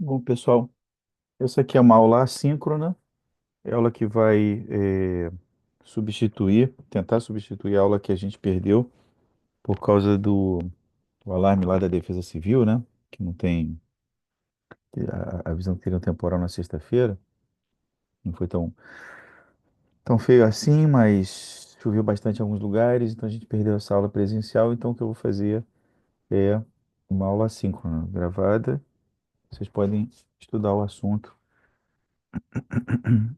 Bom, pessoal, essa aqui é uma aula assíncrona, é aula que vai tentar substituir a aula que a gente perdeu por causa do alarme lá da Defesa Civil, né? Que não tem a visão que teria um temporal na sexta-feira, não foi tão feio assim, mas choveu bastante em alguns lugares, então a gente perdeu essa aula presencial. Então o que eu vou fazer é uma aula assíncrona, gravada. Vocês podem estudar o assunto.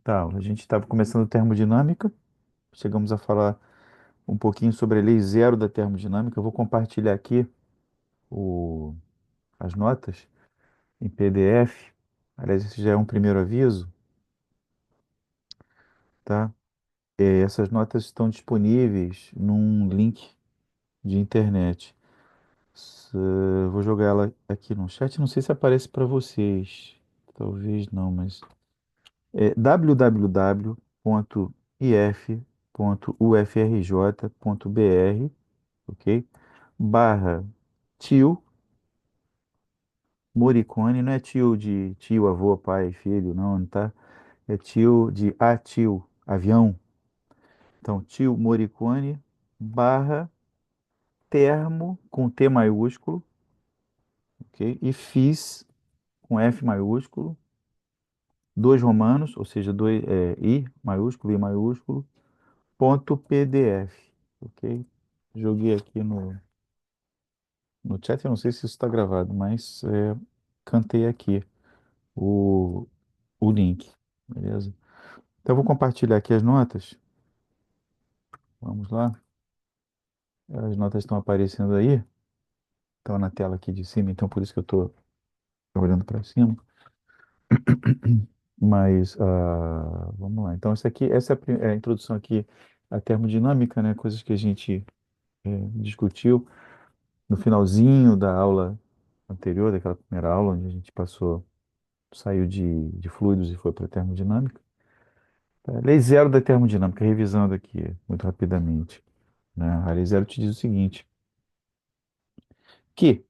Tá, a gente estava começando termodinâmica. Chegamos a falar um pouquinho sobre a lei zero da termodinâmica. Eu vou compartilhar aqui o- as notas em PDF. Aliás, esse já é um primeiro aviso, tá? Essas notas estão disponíveis num link de internet. Vou jogar ela aqui no chat. Não sei se aparece para vocês. Talvez não, mas é www.if.ufrj.br, ok? Barra tio Morricone, não é tio de tio, avô, pai, filho, não, tá? É tio de tio, avião. Então, tio Morricone barra termo com T maiúsculo, ok? E fiz com F maiúsculo, dois romanos, ou seja, I maiúsculo, ponto PDF, ok? Joguei aqui no chat, eu não sei se isso está gravado, mas cantei aqui o, o link, beleza? Então, eu vou compartilhar aqui as notas. Vamos lá. As notas estão aparecendo aí, estão na tela aqui de cima, então por isso que eu estou olhando para cima. Mas vamos lá. Então, essa é a introdução aqui à termodinâmica, né? Coisas que a gente discutiu no finalzinho da aula anterior, daquela primeira aula, onde a gente saiu de fluidos e foi para termodinâmica. Lei zero da termodinâmica, revisando aqui muito rapidamente, né? A lei zero te diz o seguinte, que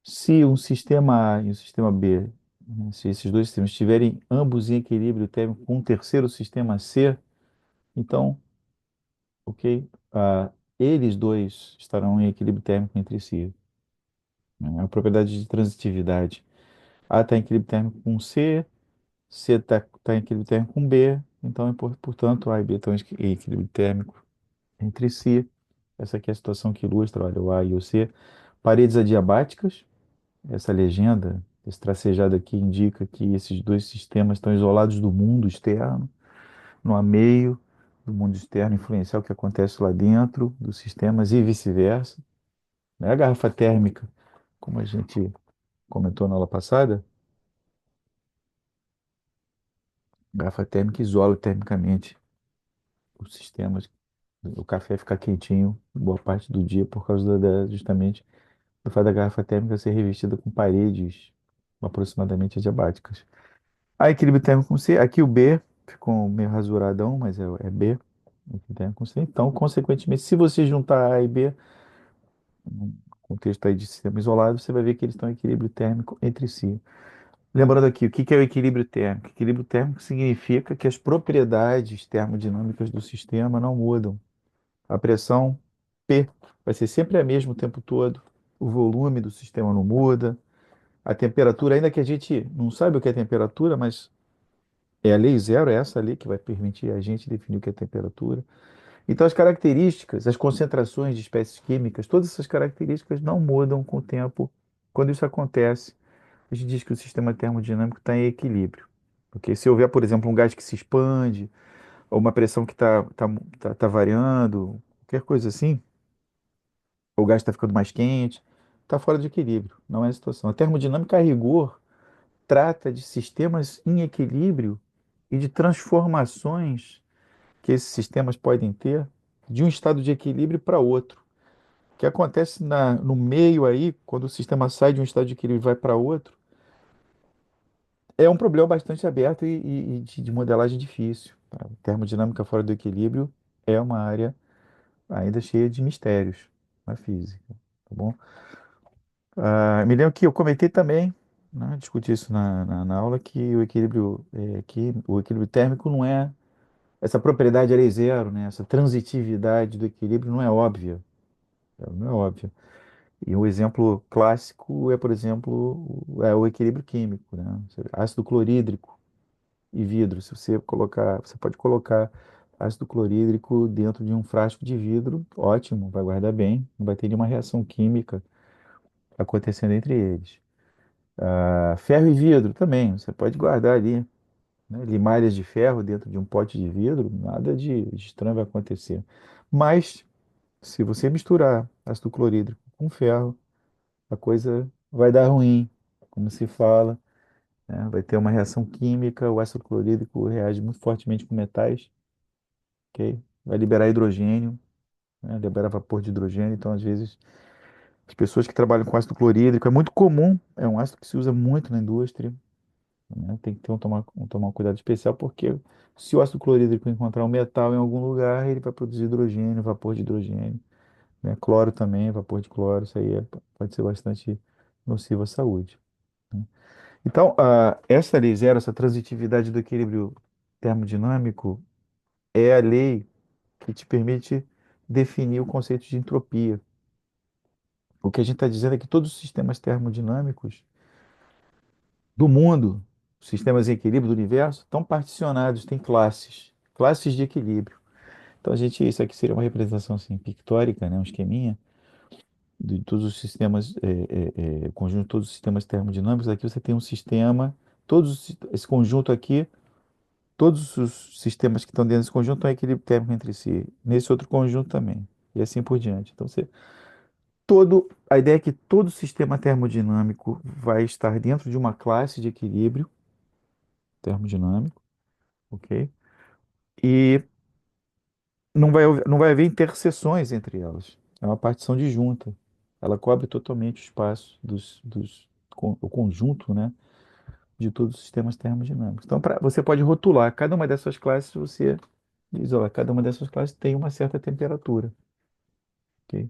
se um sistema A e um sistema B, né, se esses dois sistemas estiverem ambos em equilíbrio térmico com um terceiro sistema C, então, ok, eles dois estarão em equilíbrio térmico entre si, né? A propriedade de transitividade. A está em equilíbrio térmico com C, C está em equilíbrio térmico com B, então, portanto, A e B estão em equilíbrio térmico entre si. Essa aqui é a situação que ilustra, olha, o A e o C. Paredes adiabáticas. Essa legenda, esse tracejado aqui indica que esses dois sistemas estão isolados do mundo externo, não há meio do mundo externo influenciar o que acontece lá dentro dos sistemas e vice-versa. Né? A garrafa térmica, como a gente comentou na aula passada, a garrafa térmica isola termicamente os sistemas. O café fica quentinho boa parte do dia por causa justamente do fato da garrafa térmica ser revestida com paredes aproximadamente adiabáticas. A equilíbrio térmico com C. Aqui o B ficou meio rasuradão, mas é B. Equilíbrio térmico com C. Então, consequentemente, se você juntar A e B, no contexto aí de sistema isolado, você vai ver que eles estão em equilíbrio térmico entre si. Lembrando aqui, o que é o equilíbrio térmico? Equilíbrio térmico significa que as propriedades termodinâmicas do sistema não mudam. A pressão P vai ser sempre a mesma o tempo todo. O volume do sistema não muda. A temperatura, ainda que a gente não saiba o que é temperatura, mas é a lei zero, é essa lei que vai permitir a gente definir o que é temperatura. Então, as características, as concentrações de espécies químicas, todas essas características não mudam com o tempo. Quando isso acontece, a gente diz que o sistema termodinâmico está em equilíbrio. Porque se houver, por exemplo, um gás que se expande, ou uma pressão que tá variando, qualquer coisa assim, ou o gás está ficando mais quente, está fora de equilíbrio. Não é a situação. A termodinâmica, a rigor, trata de sistemas em equilíbrio e de transformações que esses sistemas podem ter de um estado de equilíbrio para outro. O que acontece no meio aí, quando o sistema sai de um estado de equilíbrio e vai para outro, é um problema bastante aberto e de modelagem difícil. Tá? Termodinâmica fora do equilíbrio é uma área ainda cheia de mistérios na física, tá bom? Me lembro que eu comentei também né, discuti isso na aula, que o equilíbrio térmico não é, essa propriedade L zero, né, essa transitividade do equilíbrio não é óbvia, não é óbvia. E um exemplo clássico é, por exemplo, o equilíbrio químico, né? Ácido clorídrico e vidro. Se você colocar, você pode colocar ácido clorídrico dentro de um frasco de vidro, ótimo, vai guardar bem, não vai ter nenhuma reação química acontecendo entre eles. Ferro e vidro também, você pode guardar ali, né? Limalhas de ferro dentro de um pote de vidro, nada de estranho vai acontecer. Mas, se você misturar ácido clorídrico com ferro, a coisa vai dar ruim, como se fala, né? Vai ter uma reação química, o ácido clorídrico reage muito fortemente com metais, ok? Vai liberar hidrogênio, né? Libera vapor de hidrogênio, então às vezes as pessoas que trabalham com ácido clorídrico, é muito comum, é um ácido que se usa muito na indústria, né? Tem que ter tomar um cuidado especial, porque se o ácido clorídrico encontrar um metal em algum lugar, ele vai produzir hidrogênio, vapor de hidrogênio, né? Cloro também, vapor de cloro, isso aí pode ser bastante nocivo à saúde, né? Então, essa lei zero, essa transitividade do equilíbrio termodinâmico, é a lei que te permite definir o conceito de entropia. O que a gente está dizendo é que todos os sistemas termodinâmicos do mundo, sistemas em equilíbrio do universo, estão particionados, têm classes, classes de equilíbrio. Então, isso aqui seria uma representação assim, pictórica, né, um esqueminha de todos os sistemas, conjunto de todos os sistemas termodinâmicos. Aqui você tem um sistema, esse conjunto aqui. Todos os sistemas que estão dentro desse conjunto estão em equilíbrio térmico entre si. Nesse outro conjunto também. E assim por diante. Então, a ideia é que todo sistema termodinâmico vai estar dentro de uma classe de equilíbrio termodinâmico, ok? E não vai haver interseções entre elas. É uma partição disjunta. Ela cobre totalmente o espaço o conjunto, né, de todos os sistemas termodinâmicos. Então, você pode rotular cada uma dessas classes, você diz, ó, cada uma dessas classes tem uma certa temperatura, ok?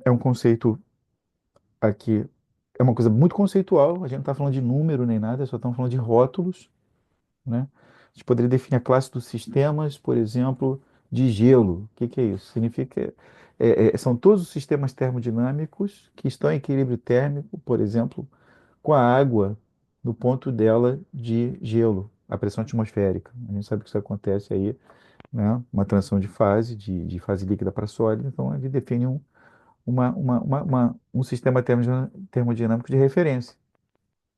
É um conceito aqui, é uma coisa muito conceitual, a gente não está falando de número nem nada, só estamos falando de rótulos, né? A gente poderia definir a classe dos sistemas, por exemplo, de gelo. O que que é isso? Significa, são todos os sistemas termodinâmicos que estão em equilíbrio térmico, por exemplo, com a água no ponto dela de gelo, a pressão atmosférica. A gente sabe que isso acontece aí, né? Uma transição de fase, de fase líquida para sólida, então ele define um sistema termodinâmico de referência.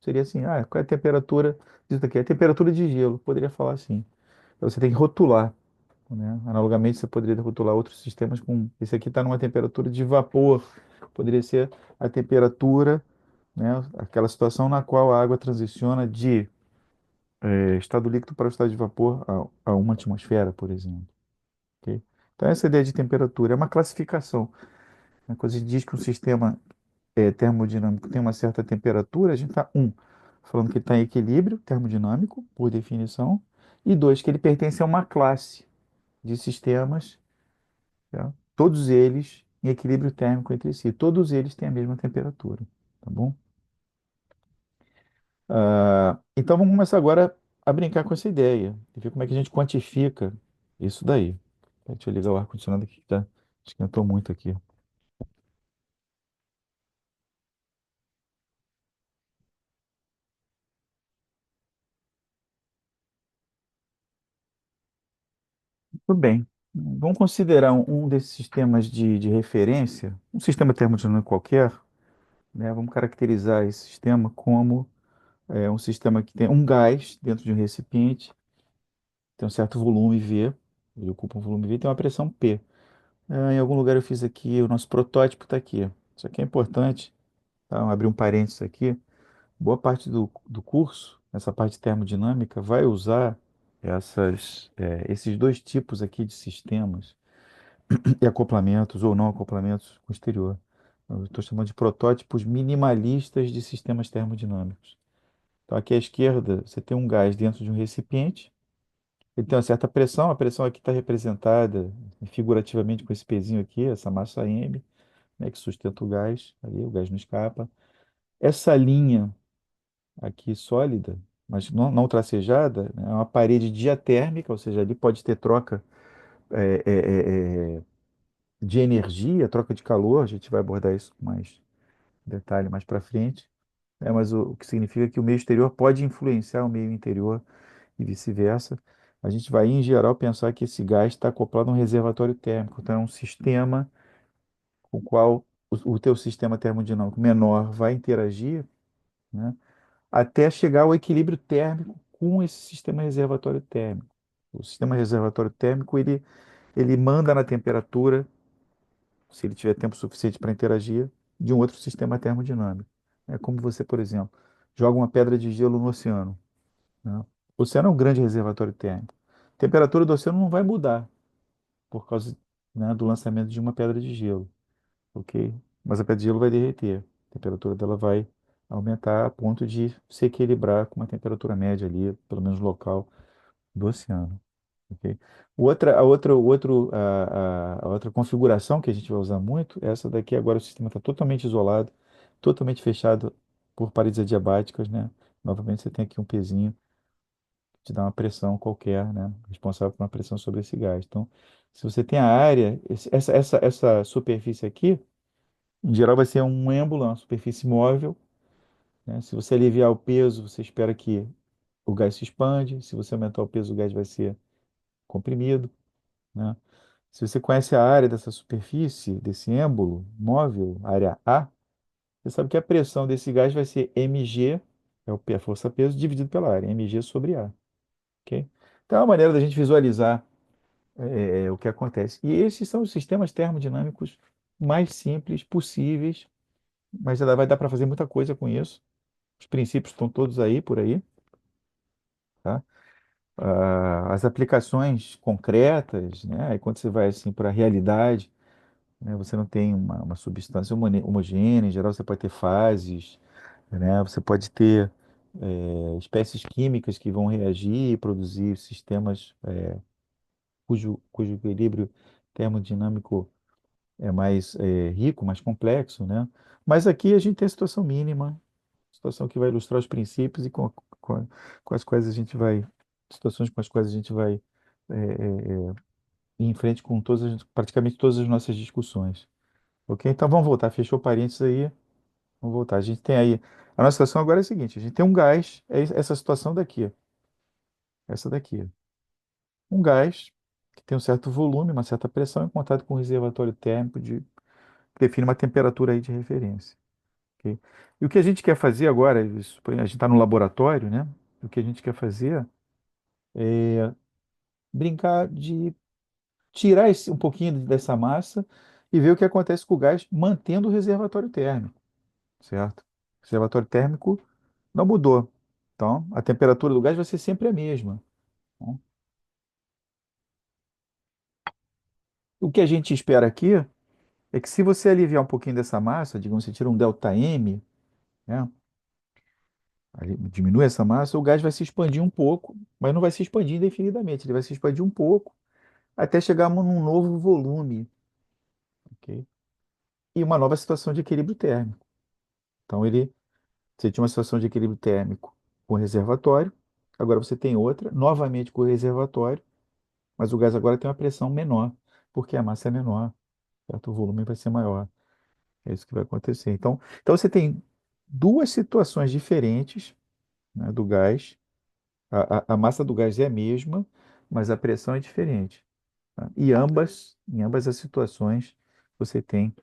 Seria assim, qual é a temperatura disso daqui? A temperatura de gelo, poderia falar assim. Então você tem que rotular, né? Analogamente, você poderia rotular outros sistemas com, esse aqui está numa temperatura de vapor, poderia ser a temperatura, né? Aquela situação na qual a água transiciona de estado líquido para o estado de vapor a uma atmosfera, por exemplo. Ok? Então essa ideia de temperatura é uma classificação, né? Quando a gente diz que um sistema termodinâmico tem uma certa temperatura, a gente está, falando que ele está em equilíbrio termodinâmico, por definição, e dois, que ele pertence a uma classe de sistemas, tá? Todos eles em equilíbrio térmico entre si, todos eles têm a mesma temperatura, tá bom? Então vamos começar agora a brincar com essa ideia, e ver como é que a gente quantifica isso daí. Deixa eu ligar o ar-condicionado aqui que tá, esquentou muito aqui. Tudo bem. Vamos considerar um desses sistemas de referência, um sistema termodinâmico qualquer, né? Vamos caracterizar esse sistema como um sistema que tem um gás dentro de um recipiente, tem um certo volume V, ele ocupa um volume V e tem uma pressão P. Em algum lugar eu fiz aqui, o nosso protótipo está aqui. Isso aqui é importante, tá? Vamos abrir um parênteses aqui. Boa parte do curso, essa parte termodinâmica, vai usar esses dois tipos aqui de sistemas e acoplamentos ou não acoplamentos com o exterior. Eu estou chamando de protótipos minimalistas de sistemas termodinâmicos. Então, aqui à esquerda, você tem um gás dentro de um recipiente, ele tem uma certa pressão, a pressão aqui está representada figurativamente com esse pezinho aqui, essa massa M, né, que sustenta o gás, ali, o gás não escapa. Essa linha aqui sólida, mas não tracejada, né? É uma parede diatérmica, ou seja, ali pode ter troca é, é, é, é, de energia, troca de calor, a gente vai abordar isso com mais detalhe mais para frente. Mas o que significa que o meio exterior pode influenciar o meio interior e vice-versa. A gente vai, em geral, pensar que esse gás está acoplado a um reservatório térmico, então é um sistema com o qual o teu sistema termodinâmico menor vai interagir, né, até chegar ao equilíbrio térmico com esse sistema reservatório térmico. O sistema reservatório térmico, ele manda na temperatura, se ele tiver tempo suficiente para interagir, de um outro sistema termodinâmico. É como você, por exemplo, joga uma pedra de gelo no oceano, né? O oceano é um grande reservatório térmico. A temperatura do oceano não vai mudar por causa, né, do lançamento de uma pedra de gelo, ok? Mas a pedra de gelo vai derreter. A temperatura dela vai aumentar a ponto de se equilibrar com uma temperatura média ali, pelo menos local, do oceano. Ok? A outra configuração que a gente vai usar muito é essa daqui. Agora o sistema está totalmente isolado, totalmente fechado por paredes adiabáticas, né? Novamente você tem aqui um pezinho que te dá uma pressão qualquer, né? Responsável por uma pressão sobre esse gás. Então, se você tem a área, essa superfície aqui, em geral vai ser um êmbolo, uma superfície móvel, né? Se você aliviar o peso, você espera que o gás se expande. Se você aumentar o peso, o gás vai ser comprimido, né? Se você conhece a área dessa superfície, desse êmbolo móvel, área A, você sabe que a pressão desse gás vai ser mg, a força-peso, dividido pela área, mg sobre A. Ok? Então, é uma maneira da gente visualizar o que acontece. E esses são os sistemas termodinâmicos mais simples possíveis, mas ainda vai dar para fazer muita coisa com isso. Os princípios estão todos aí, por aí, tá? As aplicações concretas, né? Aí quando você vai assim para a realidade, né? Você não tem uma substância homogênea, em geral você pode ter fases, né? Você pode ter espécies químicas que vão reagir e produzir sistemas cujo equilíbrio termodinâmico é mais rico, mais complexo, né? Mas aqui a gente tem a situação mínima, situação que vai ilustrar os princípios e com, com as quais a gente vai, situações com as quais a gente vai é, é, ir em frente com praticamente todas as nossas discussões. Ok? Então vamos voltar. Fechou parênteses aí. Vamos voltar. A gente tem aí. A nossa situação agora é a seguinte: a gente tem um gás, é essa situação daqui, essa daqui. Um gás que tem um certo volume, uma certa pressão em contato com um reservatório térmico que define uma temperatura aí de referência. Ok? E o que a gente quer fazer agora, a gente está no laboratório, né? O que a gente quer fazer é brincar de tirar um pouquinho dessa massa e ver o que acontece com o gás mantendo o reservatório térmico, certo? O reservatório térmico não mudou. Então, a temperatura do gás vai ser sempre a mesma, né? O que a gente espera aqui é que se você aliviar um pouquinho dessa massa, digamos, você tira um delta M, né? Diminui essa massa, o gás vai se expandir um pouco, mas não vai se expandir indefinidamente, ele vai se expandir um pouco até chegar num novo volume, ok? E uma nova situação de equilíbrio térmico. Então, você tinha uma situação de equilíbrio térmico com o reservatório, agora você tem outra, novamente com o reservatório, mas o gás agora tem uma pressão menor, porque a massa é menor, certo? O volume vai ser maior. É isso que vai acontecer. Então você tem duas situações diferentes, né, do gás. A massa do gás é a mesma, mas a pressão é diferente, tá? E em ambas as situações, você tem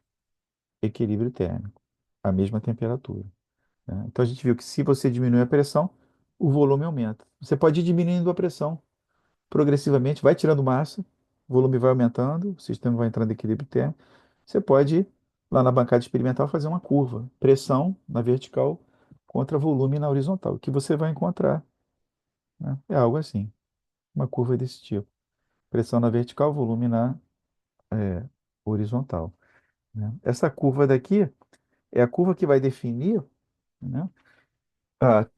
equilíbrio térmico, a mesma temperatura, né? Então a gente viu que se você diminui a pressão, o volume aumenta. Você pode ir diminuindo a pressão progressivamente, vai tirando massa, o volume vai aumentando, o sistema vai entrando em equilíbrio térmico. Você pode, lá na bancada experimental, fazer uma curva, pressão na vertical contra volume na horizontal. O que você vai encontrar, né, é algo assim, uma curva desse tipo. Pressão na vertical, volume na horizontal, né? Essa curva daqui é a curva que vai definir, né,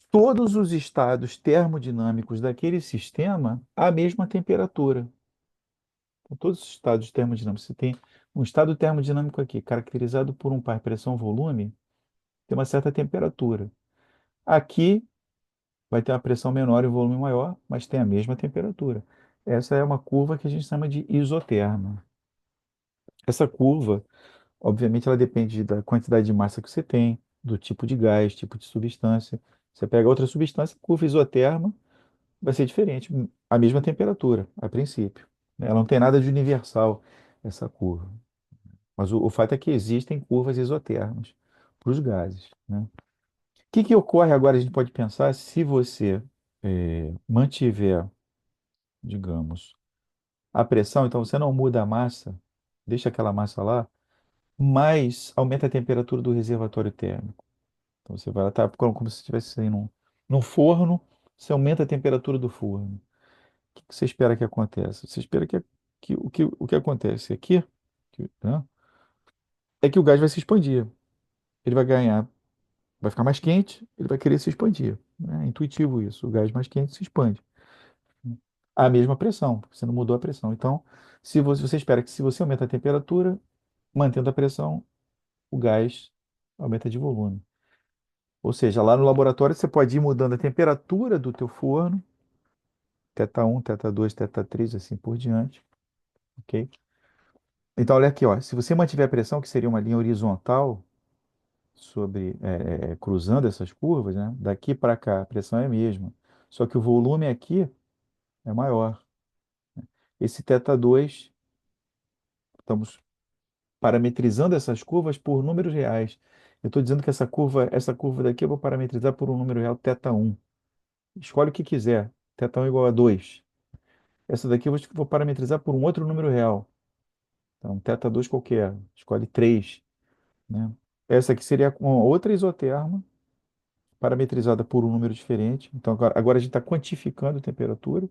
todos os estados termodinâmicos daquele sistema à mesma temperatura. Então, todos os estados termodinâmicos. Você tem um estado termodinâmico aqui, caracterizado por um par pressão-volume, tem uma certa temperatura. Aqui vai ter uma pressão menor e um volume maior, mas tem a mesma temperatura. Essa é uma curva que a gente chama de isoterma. Essa curva, obviamente, ela depende da quantidade de massa que você tem, do tipo de gás, tipo de substância. Você pega outra substância, curva isoterma, vai ser diferente, a mesma temperatura, a princípio, né? Ela não tem nada de universal, essa curva. Mas o fato é que existem curvas isotermas para os gases, né? O que ocorre agora, a gente pode pensar, se você mantiver, digamos, a pressão, então você não muda a massa, deixa aquela massa lá, mas aumenta a temperatura do reservatório térmico. Então você vai lá, tá como se estivesse aí num forno, você aumenta a temperatura do forno. O que você espera que aconteça? Você espera que o que acontece aqui, né, é que o gás vai se expandir. Ele vai ganhar, vai ficar mais quente, ele vai querer se expandir. Né? É intuitivo isso. O gás mais quente se expande. A mesma pressão, você não mudou a pressão. Então, se você espera que se você aumenta a temperatura, mantendo a pressão, o gás aumenta de volume. Ou seja, lá no laboratório você pode ir mudando a temperatura do teu forno, θ1, θ2, θ3, assim por diante, ok? Então, olha aqui, ó, se você mantiver a pressão, que seria uma linha horizontal sobre cruzando essas curvas, né? Daqui para cá a pressão é a mesma, só que o volume aqui é maior. Esse θ2, estamos parametrizando essas curvas por números reais. Eu estou dizendo que essa curva daqui eu vou parametrizar por um número real θ1. Escolhe o que quiser. θ1 igual a 2. Essa daqui eu vou parametrizar por um outro número real. Então, θ2 qualquer. Escolhe 3, né? Essa aqui seria uma outra isoterma, parametrizada por um número diferente. Então, agora a gente está quantificando a temperatura,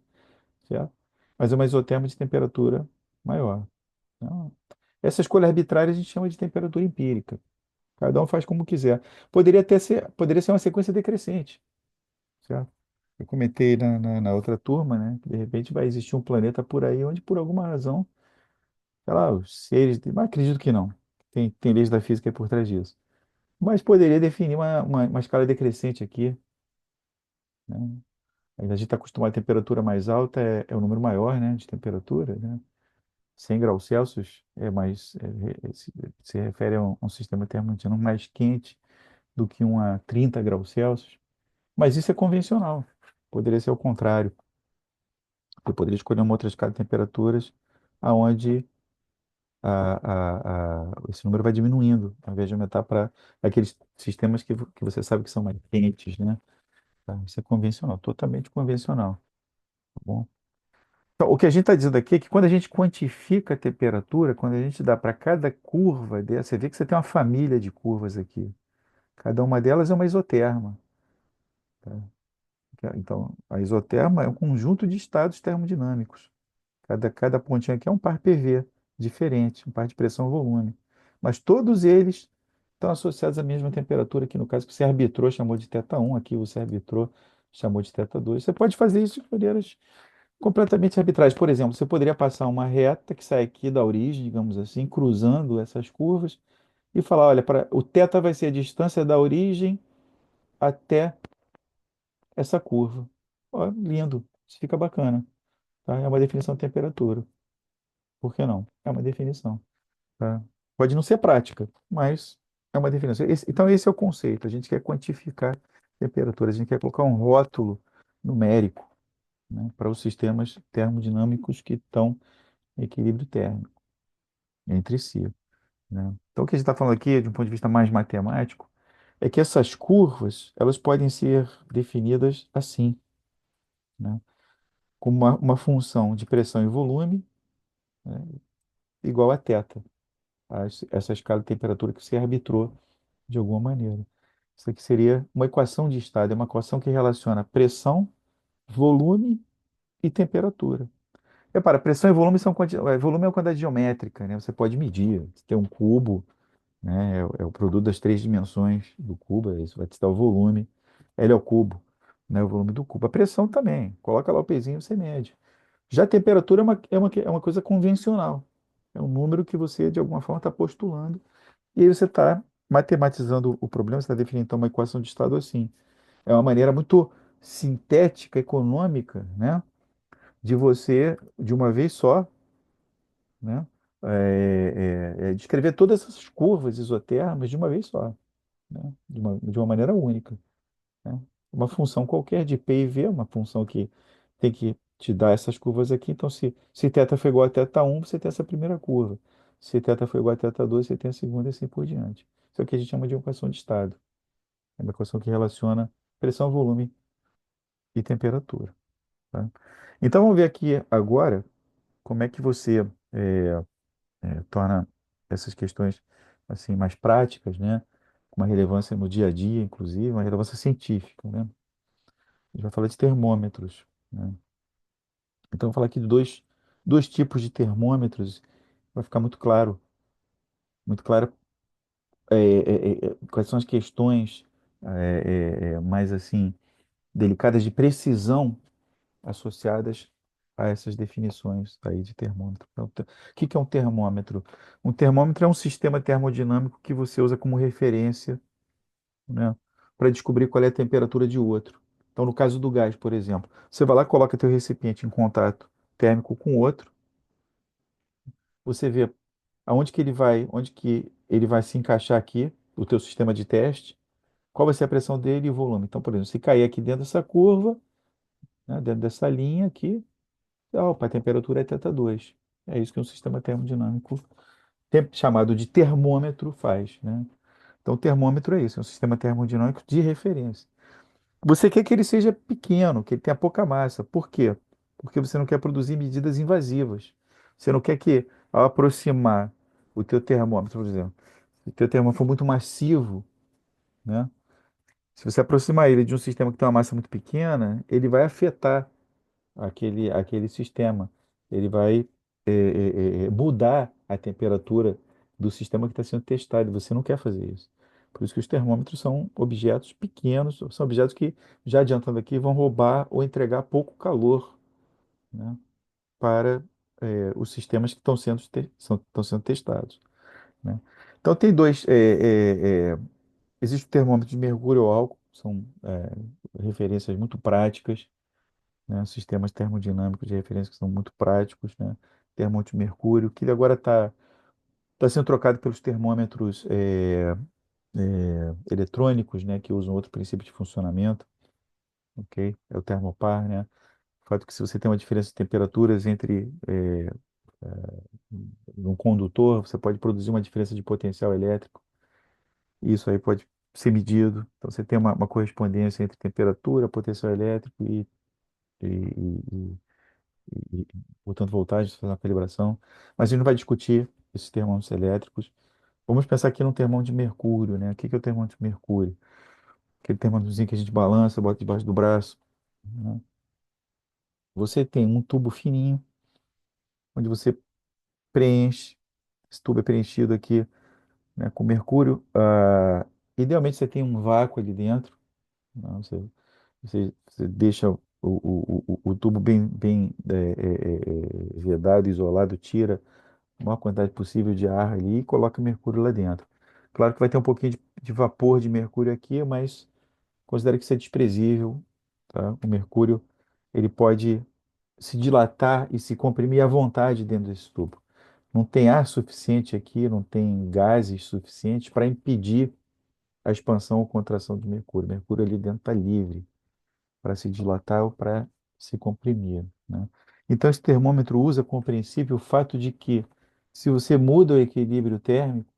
certo? Mas é uma isoterma de temperatura maior. Então, essa escolha arbitrária a gente chama de temperatura empírica. Cada um faz como quiser. Poderia ser uma sequência decrescente, certo? Eu comentei na outra turma, né? Que de repente vai existir um planeta por aí onde, por alguma razão, sei lá, os seres, mas acredito que não. Tem leis da física por trás disso. Mas poderia definir uma escala decrescente aqui, né? A gente está acostumado a temperatura mais alta, é o número maior, né, de temperatura, né? 100 graus Celsius se refere a um sistema termodinâmico mais quente do que um a 30 graus Celsius. Mas isso é convencional. Poderia ser o contrário. Eu poderia escolher uma outra escala de temperaturas aonde esse número vai diminuindo, ao invés de aumentar para aqueles sistemas que você sabe que são mais quentes, né? Tá? Isso é convencional, totalmente convencional. Tá bom? Então, o que a gente está dizendo aqui é que quando a gente quantifica a temperatura, quando a gente dá para cada curva dessa, você vê que você tem uma família de curvas aqui. Cada uma delas é uma isoterma. Tá? Então, a isoterma é um conjunto de estados termodinâmicos. Cada pontinho aqui é um par PV diferente, um par de pressão-volume. Mas todos eles estão associados à mesma temperatura, que no caso que você arbitrou chamou de θ1, aqui você arbitrou chamou de θ2. Você pode fazer isso de maneiras completamente arbitrais. Por exemplo, você poderia passar uma reta que sai aqui da origem, digamos assim, cruzando essas curvas, e falar, olha, o θ vai ser a distância da origem até essa curva. Ó, lindo, isso fica bacana, tá? É uma definição de temperatura. Por que não? É uma definição, tá? Pode não ser prática, mas é uma definição. Então, esse é o conceito. A gente quer quantificar temperatura, a gente quer colocar um rótulo numérico, né, para os sistemas termodinâmicos que estão em equilíbrio térmico entre si, né? Então, o que a gente está falando aqui, de um ponto de vista mais matemático, é que essas curvas, elas podem ser definidas assim, né, como uma função de pressão e volume, né, igual a θ, essa escala de temperatura que você arbitrou de alguma maneira. Isso aqui seria uma equação de estado, é uma equação que relaciona pressão, volume e temperatura. Repara, pressão e volume volume é uma quantidade geométrica, né? Você pode medir. Você tem um cubo, né? É o produto das três dimensões do cubo, isso vai te dar o volume. Ele é o cubo, né? O volume do cubo. A pressão também. Coloca lá o pezinho e você mede. Já a temperatura é uma coisa convencional. É um número que você, de alguma forma, está postulando. E aí você está matematizando o problema, você está definindo então uma equação de estado assim. É uma maneira muito sintética, econômica, né? De você, de uma vez só, né? Descrever todas essas curvas isotérmicas de uma vez só, né? De uma maneira única, né? Uma função qualquer de P e V, uma função que tem que te dar essas curvas aqui. Então, se θ for igual a θ1, você tem essa primeira curva. Se θ for igual a θ2, você tem a segunda e assim por diante. Isso aqui a gente chama de equação de estado. É uma equação que relaciona pressão, volume e temperatura, tá? Então, vamos ver aqui agora como é que você torna essas questões assim mais práticas, né? Com uma relevância no dia a dia, inclusive, uma relevância científica, né? A gente vai falar de termômetros, né? Então, vou falar aqui de dois tipos de termômetros. Vai ficar muito claro quais são as questões mais assim delicadas de precisão associadas a essas definições aí de termômetro. Então, o que que é um termômetro? Um termômetro é um sistema termodinâmico que você usa como referência, né, para descobrir qual é a temperatura de outro. Então, no caso do gás, por exemplo, você vai lá, coloca teu recipiente em contato térmico com outro, você vê onde que ele vai se encaixar aqui, o teu sistema de teste, qual vai ser a pressão dele e o volume. Então, por exemplo, se cair aqui dentro dessa curva, né, dentro dessa linha aqui, opa, a temperatura é θ2. É isso que um sistema termodinâmico chamado de termômetro faz, né? Então, o termômetro é isso, é um sistema termodinâmico de referência. Você quer que ele seja pequeno, que ele tenha pouca massa. Por quê? Porque você não quer produzir medidas invasivas. Você não quer que, ao aproximar o teu termômetro, por exemplo, se o teu termômetro for muito massivo, né? Se você aproximar ele de um sistema que tem uma massa muito pequena, ele vai afetar aquele sistema. Ele vai mudar a temperatura do sistema que está sendo testado. Você não quer fazer isso. Por isso que os termômetros são objetos pequenos, são objetos que, já adiantando aqui, vão roubar ou entregar pouco calor, né, para os sistemas que estão sendo testados, né? Então, tem dois. Existe o termômetro de mercúrio ou álcool, são referências muito práticas, né? Sistemas termodinâmicos de referência que são muito práticos, né? Termômetro de mercúrio, que agora tá sendo trocado pelos termômetros eletrônicos, né? Que usam outro princípio de funcionamento, ok? É o termopar, né? O fato que se você tem uma diferença de temperaturas entre um condutor, você pode produzir uma diferença de potencial elétrico. Isso aí pode ser medido. Então, você tem uma correspondência entre temperatura, potencial elétrico e, e, botando voltagem, fazendo a calibração. Mas a gente não vai discutir esses termômetros elétricos. Vamos pensar aqui no termômetro de mercúrio, né? O que que é o termômetro de mercúrio? Aquele termômetrozinho que a gente balança, bota debaixo do braço, né? Você tem um tubo fininho, onde você preenche, esse tubo é preenchido aqui, né, com mercúrio. Idealmente você tem um vácuo ali dentro, né? Você deixa o tubo bem vedado, isolado, tira a maior quantidade possível de ar ali e coloca mercúrio lá dentro. Claro que vai ter um pouquinho de vapor de mercúrio aqui, mas considere que isso é desprezível, tá? O mercúrio, ele pode se dilatar e se comprimir à vontade dentro desse tubo. Não tem ar suficiente aqui, não tem gases suficientes para impedir a expansão ou contração do mercúrio. O mercúrio ali dentro está livre para se dilatar ou para se comprimir, né? Então, esse termômetro usa como princípio o fato de que, se você muda o equilíbrio térmico,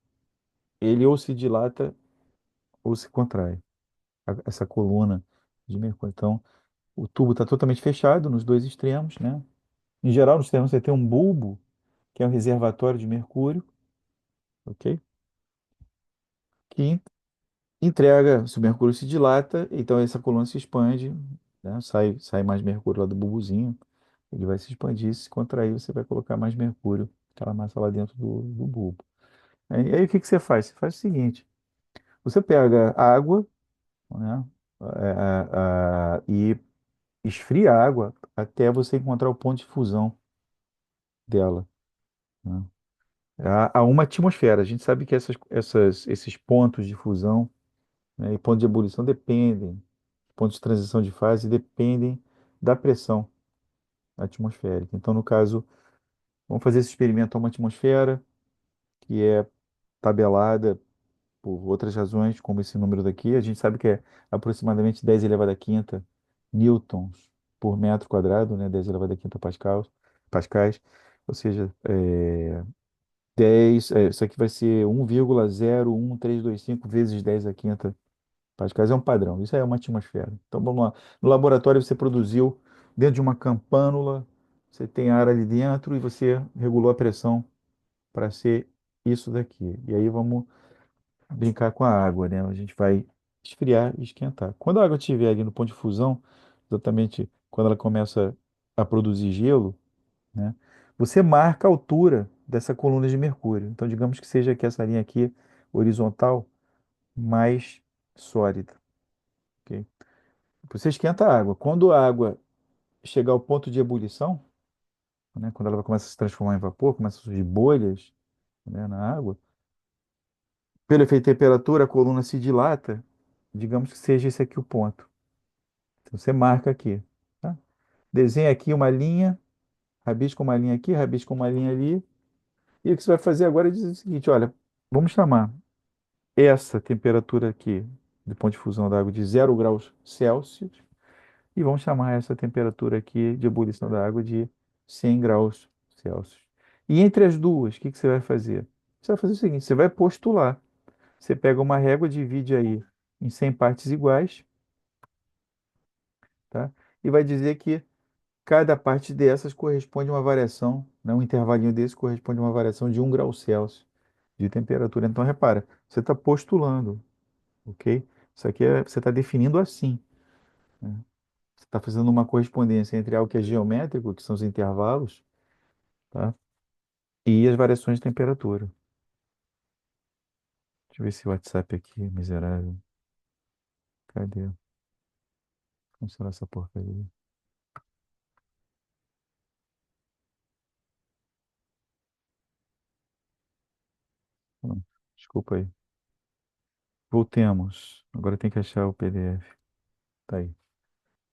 ele ou se dilata ou se contrai, essa coluna de mercúrio. Então, o tubo está totalmente fechado nos dois extremos, né? Em geral, nos extremos você tem um bulbo, que é um reservatório de mercúrio, ok? Que entrega, se o mercúrio se dilata, então essa coluna se expande, né? Sai mais mercúrio lá do bulbozinho. Ele vai se expandir, se contrair, você vai colocar mais mercúrio, aquela massa lá dentro do bulbo. Aí o que que você faz? Você faz o seguinte: você pega água, né, e esfria a água até você encontrar o ponto de fusão dela, né? A uma atmosfera. A gente sabe que esses pontos de fusão, né, e pontos de ebulição dependem. pontos de transição de fase dependem da pressão atmosférica. Então, no caso, vamos fazer esse experimento a uma atmosfera que é tabelada por outras razões, como esse número daqui. A gente sabe que é aproximadamente 10 elevado à quinta newtons por metro quadrado, né? 10 elevado à quinta pascais. Ou seja, 10, isso aqui vai ser 1,01325 vezes 10 à quinta pascais. É um padrão, isso aí é uma atmosfera. Então vamos lá. No laboratório você produziu dentro de uma campânula, você tem ar ali dentro e você regulou a pressão para ser isso daqui. E aí vamos brincar com a água, né? A gente vai esfriar e esquentar. Quando a água estiver ali no ponto de fusão, exatamente quando ela começa a produzir gelo, né? Você marca a altura dessa coluna de mercúrio. Então, digamos que seja que essa linha aqui, horizontal, mais sólida, ok? Você esquenta a água. Quando a água chegar ao ponto de ebulição, né? Quando ela começa a se transformar em vapor, começa a surgir bolhas, né, na água, pelo efeito de temperatura, a coluna se dilata, digamos que seja esse aqui o ponto. Então, você marca aqui, tá? Desenha aqui uma linha, rabisca uma linha aqui, rabisca uma linha ali. E o que você vai fazer agora é dizer o seguinte: olha, vamos chamar essa temperatura aqui do ponto de fusão da água de 0 graus Celsius e vamos chamar essa temperatura aqui de ebulição da água de 100 graus Celsius. E entre as duas, o que que você vai fazer? Você vai fazer o seguinte: você vai postular. Você pega uma régua, divide aí em 100 partes iguais, tá? E vai dizer que cada parte dessas corresponde a uma variação, né? Um intervalinho desse corresponde a uma variação de 1 grau Celsius de temperatura. Então, repara, você está postulando, ok? Isso aqui você está definindo assim, né? Você está fazendo uma correspondência entre algo que é geométrico, que são os intervalos, tá? E as variações de temperatura. Deixa eu ver esse WhatsApp aqui, miserável. Cadê? Cancelar essa porcaria. Pronto. Desculpa aí. Voltemos. Agora tem que achar o PDF. Tá aí.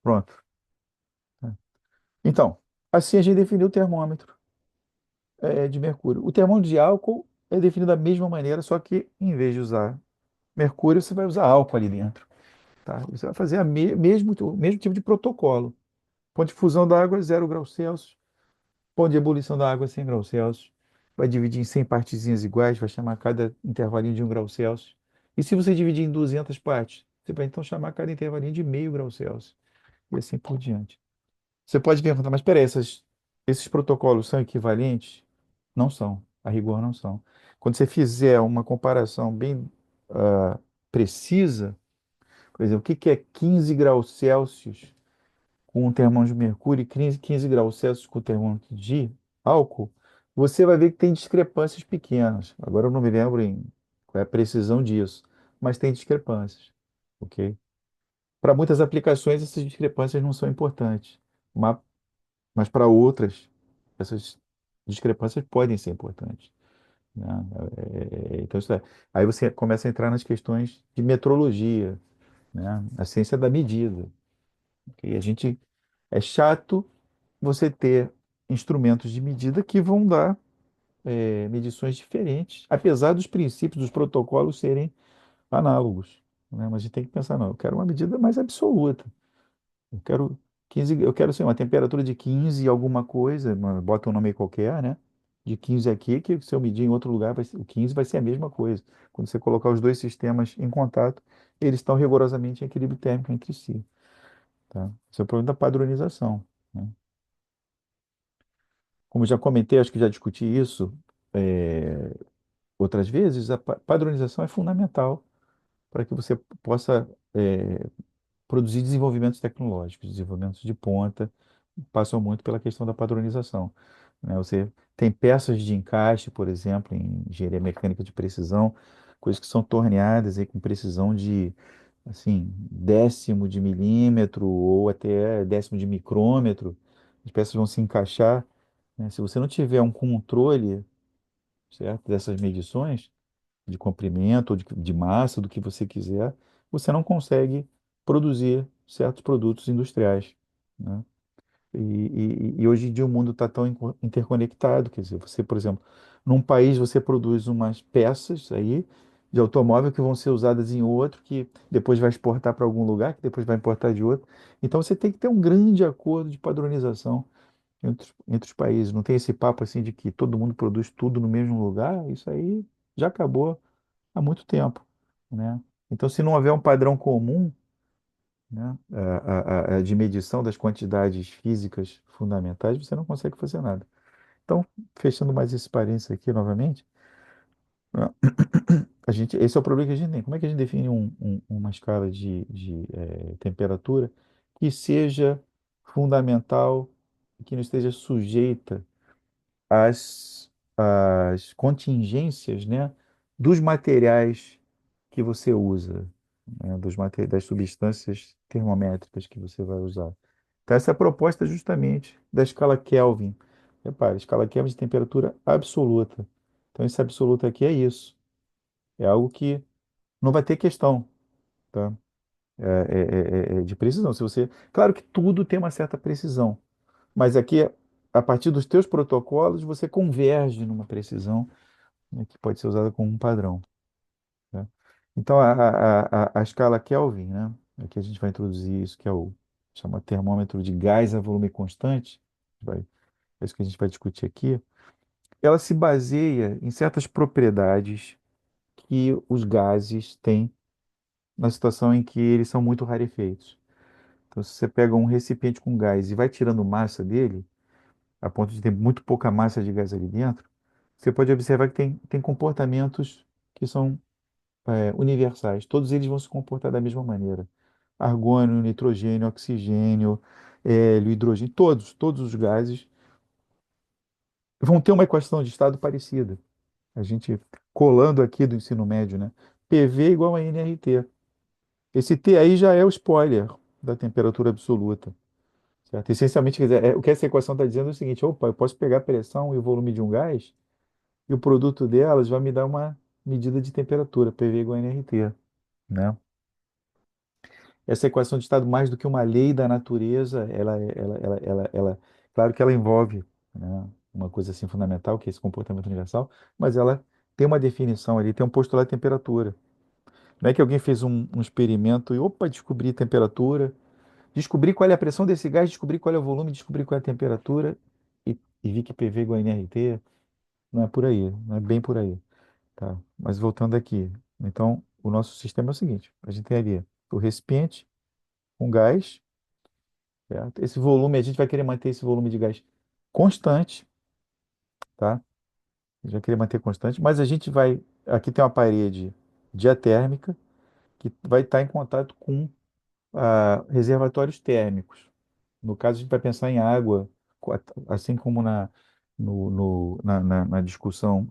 Pronto. Tá. Então, assim a gente definiu o termômetro de mercúrio. O termômetro de álcool é definido da mesma maneira, só que em vez de usar mercúrio, você vai usar álcool ali dentro. Tá? Você vai fazer o mesmo tipo de protocolo. Ponto de fusão da água, 0 graus Celsius. Ponto de ebulição da água, 100 graus Celsius. Vai dividir em 100 partezinhas iguais, vai chamar cada intervalinho de 1 grau Celsius. E se você dividir em 200 partes, você vai então chamar cada intervalinho de meio grau Celsius. E assim por diante. Você pode perguntar, mas peraí, esses protocolos são equivalentes? Não são, a rigor não são. Quando você fizer uma comparação bem precisa, por exemplo, o que que é 15 graus Celsius com um termômetro de mercúrio e 15 graus Celsius com o termômetro de álcool, você vai ver que tem discrepâncias pequenas. Agora eu não me lembro qual é a precisão disso, mas tem discrepâncias, ok? Para muitas aplicações, essas discrepâncias não são importantes, ma- mas para outras, essas discrepâncias podem ser importantes, né? Então, aí você começa a entrar nas questões de metrologia, né? A ciência da medida. Ok? A gente é chato você ter instrumentos de medida que vão dar medições diferentes, apesar dos princípios, dos protocolos serem análogos, né? Mas a gente tem que pensar, não, eu quero uma medida mais absoluta. Eu quero 15, eu quero assim, uma temperatura de 15 e alguma coisa, bota um nome aí qualquer, né? De 15 aqui, que se eu medir em outro lugar, o 15 vai ser a mesma coisa. Quando você colocar os dois sistemas em contato, eles estão rigorosamente em equilíbrio térmico entre si, tá? Esse é o problema da padronização, né? Como eu já comentei, acho que já discuti isso é, outras vezes, a padronização é fundamental para que você possa produzir desenvolvimentos tecnológicos, desenvolvimentos de ponta, passam muito pela questão da padronização, né? Você tem peças de encaixe, por exemplo, em engenharia mecânica de precisão, coisas que são torneadas aí com precisão de assim, décimo de milímetro ou até décimo de micrômetro. As peças vão se encaixar, né? Se você não tiver um controle, certo, dessas medições de comprimento ou de massa, do que você quiser, você não consegue produzir certos produtos industriais, né? E hoje em dia o mundo está tão interconectado, quer dizer, você, por exemplo, num país você produz umas peças aí de automóvel que vão ser usadas em outro, que depois vai exportar para algum lugar, que depois vai importar de outro. Então você tem que ter um grande acordo de padronização entre os países. Não tem esse papo assim de que todo mundo produz tudo no mesmo lugar. Isso aí já acabou há muito tempo, né? Então, se não houver um padrão comum, né, de medição das quantidades físicas fundamentais, você não consegue fazer nada. Então, fechando mais esse parênteses aqui novamente, né, esse é o problema que a gente tem. Como é que a gente define uma escala de temperatura que seja fundamental e que não esteja sujeita às contingências, né, dos materiais que você usa, né, das substâncias termométricas que você vai usar. Então, essa é a proposta justamente da escala Kelvin. Repare, escala Kelvin de temperatura absoluta. Então, esse absoluto aqui é isso. É algo que não vai ter questão, tá? É de precisão. Se você, claro que tudo tem uma certa precisão, mas aqui, a partir dos teus protocolos, você converge numa precisão, né, que pode ser usada como um padrão, tá? Então, a escala Kelvin, né? Aqui a gente vai introduzir isso, que é o chama termômetro de gás a volume constante. É isso que a gente vai discutir aqui. Ela se baseia em certas propriedades que os gases têm na situação em que eles são muito rarefeitos. Então, se você pega um recipiente com gás e vai tirando massa dele, a ponto de ter muito pouca massa de gás ali dentro, você pode observar que tem comportamentos que são universais. Todos eles vão se comportar da mesma maneira. Argônio, nitrogênio, oxigênio, hélio, hidrogênio, todos os gases vão ter uma equação de estado parecida. A gente colando aqui do ensino médio, né? PV igual a nRT. Esse T aí já é o spoiler da temperatura absoluta, certo? Essencialmente, quer dizer, o que essa equação está dizendo é o seguinte: opa, eu posso pegar a pressão e o volume de um gás e o produto delas vai me dar uma medida de temperatura, PV igual a nRT, né? Essa equação de estado, mais do que uma lei da natureza, claro que ela envolve, né, uma coisa assim fundamental, que é esse comportamento universal, mas ela tem uma definição ali, tem um postulado de temperatura. Não é que alguém fez um experimento e, opa, descobri temperatura, descobri qual é a pressão desse gás, descobri qual é o volume, descobri qual é a temperatura e vi que PV igual a nRT. Não é por aí, não é bem por aí, tá? Mas voltando aqui, então, o nosso sistema é o seguinte: a gente tem ali o recipiente com gás, certo? Esse volume, a gente vai querer manter esse volume de gás constante, tá? A gente vai querer manter constante, mas a gente vai. Aqui tem uma parede diatérmica que vai estar em contato com reservatórios térmicos. No caso, a gente vai pensar em água, assim como na discussão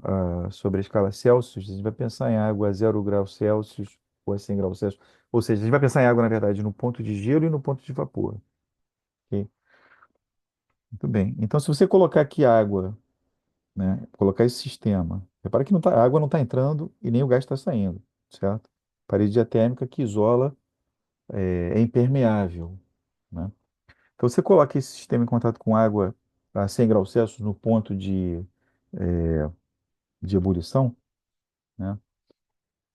sobre a escala Celsius, a gente vai pensar em água a 0 graus Celsius ou a 100 graus Celsius. Ou seja, a gente vai pensar em água, na verdade, no ponto de gelo e no ponto de vapor. Ok? Muito bem. Então, se você colocar aqui água, né, colocar esse sistema, repara que a água não está entrando e nem o gás está saindo, certo? Parede diatérmica que isola, é impermeável, né? Então, você coloca esse sistema em contato com água a 100 graus Celsius no ponto de ebulição, né?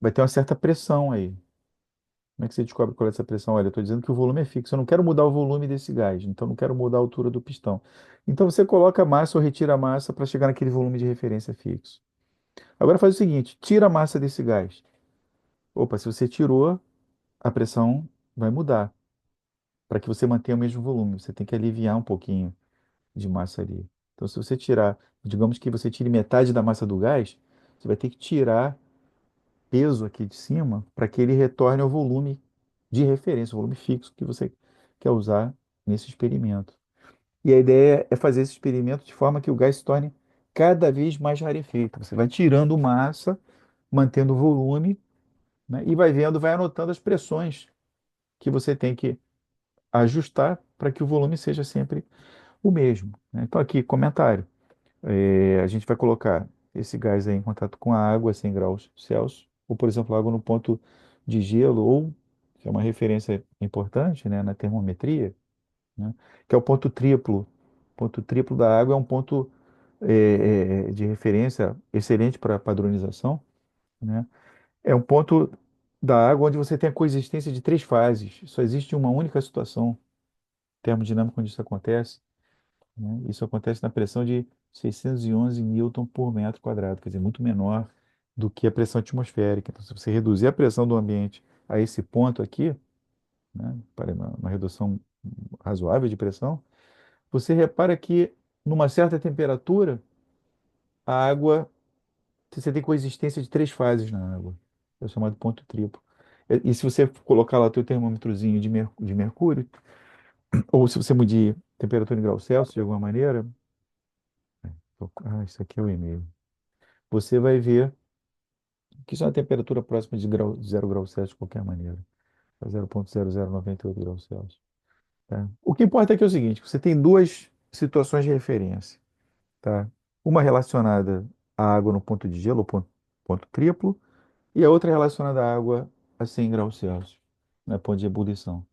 Vai ter uma certa pressão aí. Como é que você descobre qual é essa pressão? Olha, eu estou dizendo que o volume é fixo. Eu não quero mudar o volume desse gás, então não quero mudar a altura do pistão. Então você coloca a massa ou retira a massa para chegar naquele volume de referência fixo. Agora faz o seguinte: tira a massa desse gás. Opa, se você tirou, a pressão vai mudar. Para que você mantenha o mesmo volume, você tem que aliviar um pouquinho de massa ali. Então, se você tirar, digamos que você tire metade da massa do gás, você vai ter que tirar peso aqui de cima para que ele retorne ao volume de referência, o volume fixo que você quer usar nesse experimento. E a ideia é fazer esse experimento de forma que o gás se torne cada vez mais rarefeito. Você vai tirando massa, mantendo o volume, né, e vai vendo, vai anotando as pressões que você tem que ajustar para que o volume seja sempre o mesmo, né? Então, aqui, comentário. A gente vai colocar esse gás aí em contato com a água a 100 graus Celsius, ou, por exemplo, água no ponto de gelo, ou que é uma referência importante, né, na termometria, né, que é o ponto triplo. O ponto triplo da água é um ponto de referência excelente para padronização, né? É um ponto da água onde você tem a coexistência de três fases. Só existe uma única situação termodinâmica onde isso acontece, né? Isso acontece na pressão de 611 newton por metro quadrado, quer dizer, muito menor do que a pressão atmosférica. Então, se você reduzir a pressão do ambiente a esse ponto aqui, né, para uma redução razoável de pressão, você repara que numa certa temperatura, a água, você tem coexistência de três fases na água. É o chamado ponto triplo. E se você colocar lá o teu termômetrozinho de mercúrio, ou se você medir temperatura em graus Celsius de alguma maneira, isso aqui é o e-mail. Você vai ver que isso é uma temperatura próxima de 0 graus Celsius de qualquer maneira. 0,0098 graus Celsius. Tá? O que importa aqui é o seguinte, você tem duas situações de referência, tá? Uma relacionada à água no ponto de gelo, ponto triplo, e a outra relacionada à água a 100 graus Celsius, né, ponto de ebulição.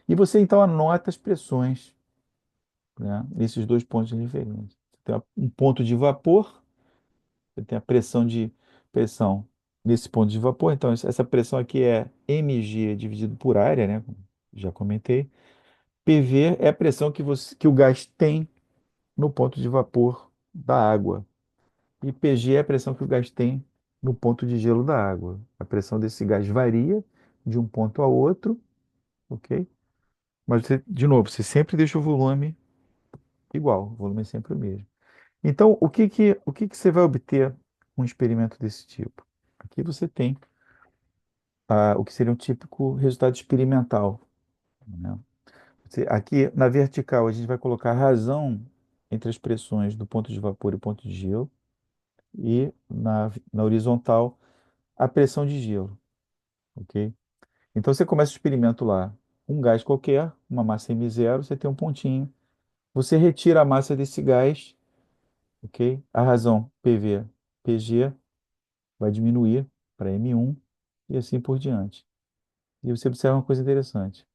E você então anota as pressões, né, nesses dois pontos de referência. Você tem um ponto de vapor, você tem a pressão nesse ponto de vapor. Então, essa pressão aqui é mg dividido por área, né? Como já comentei. PV é a pressão que o gás tem no ponto de vapor da água. E PG é a pressão que o gás tem no ponto de gelo da água. A pressão desse gás varia de um ponto a outro, ok? Mas, de novo, você sempre deixa o volume igual, o volume é sempre o mesmo. Então, o que que você vai obter com um experimento desse tipo? Aqui você tem o que seria um típico resultado experimental, né? Aqui na vertical a gente vai colocar a razão entre as pressões do ponto de vapor e ponto de gelo, e na horizontal a pressão de gelo, ok? Então você começa o experimento lá, um gás qualquer, uma massa M0, você tem um pontinho, você retira a massa desse gás, ok? A razão PV, PG vai diminuir para M1 e assim por diante. E você observa uma coisa interessante,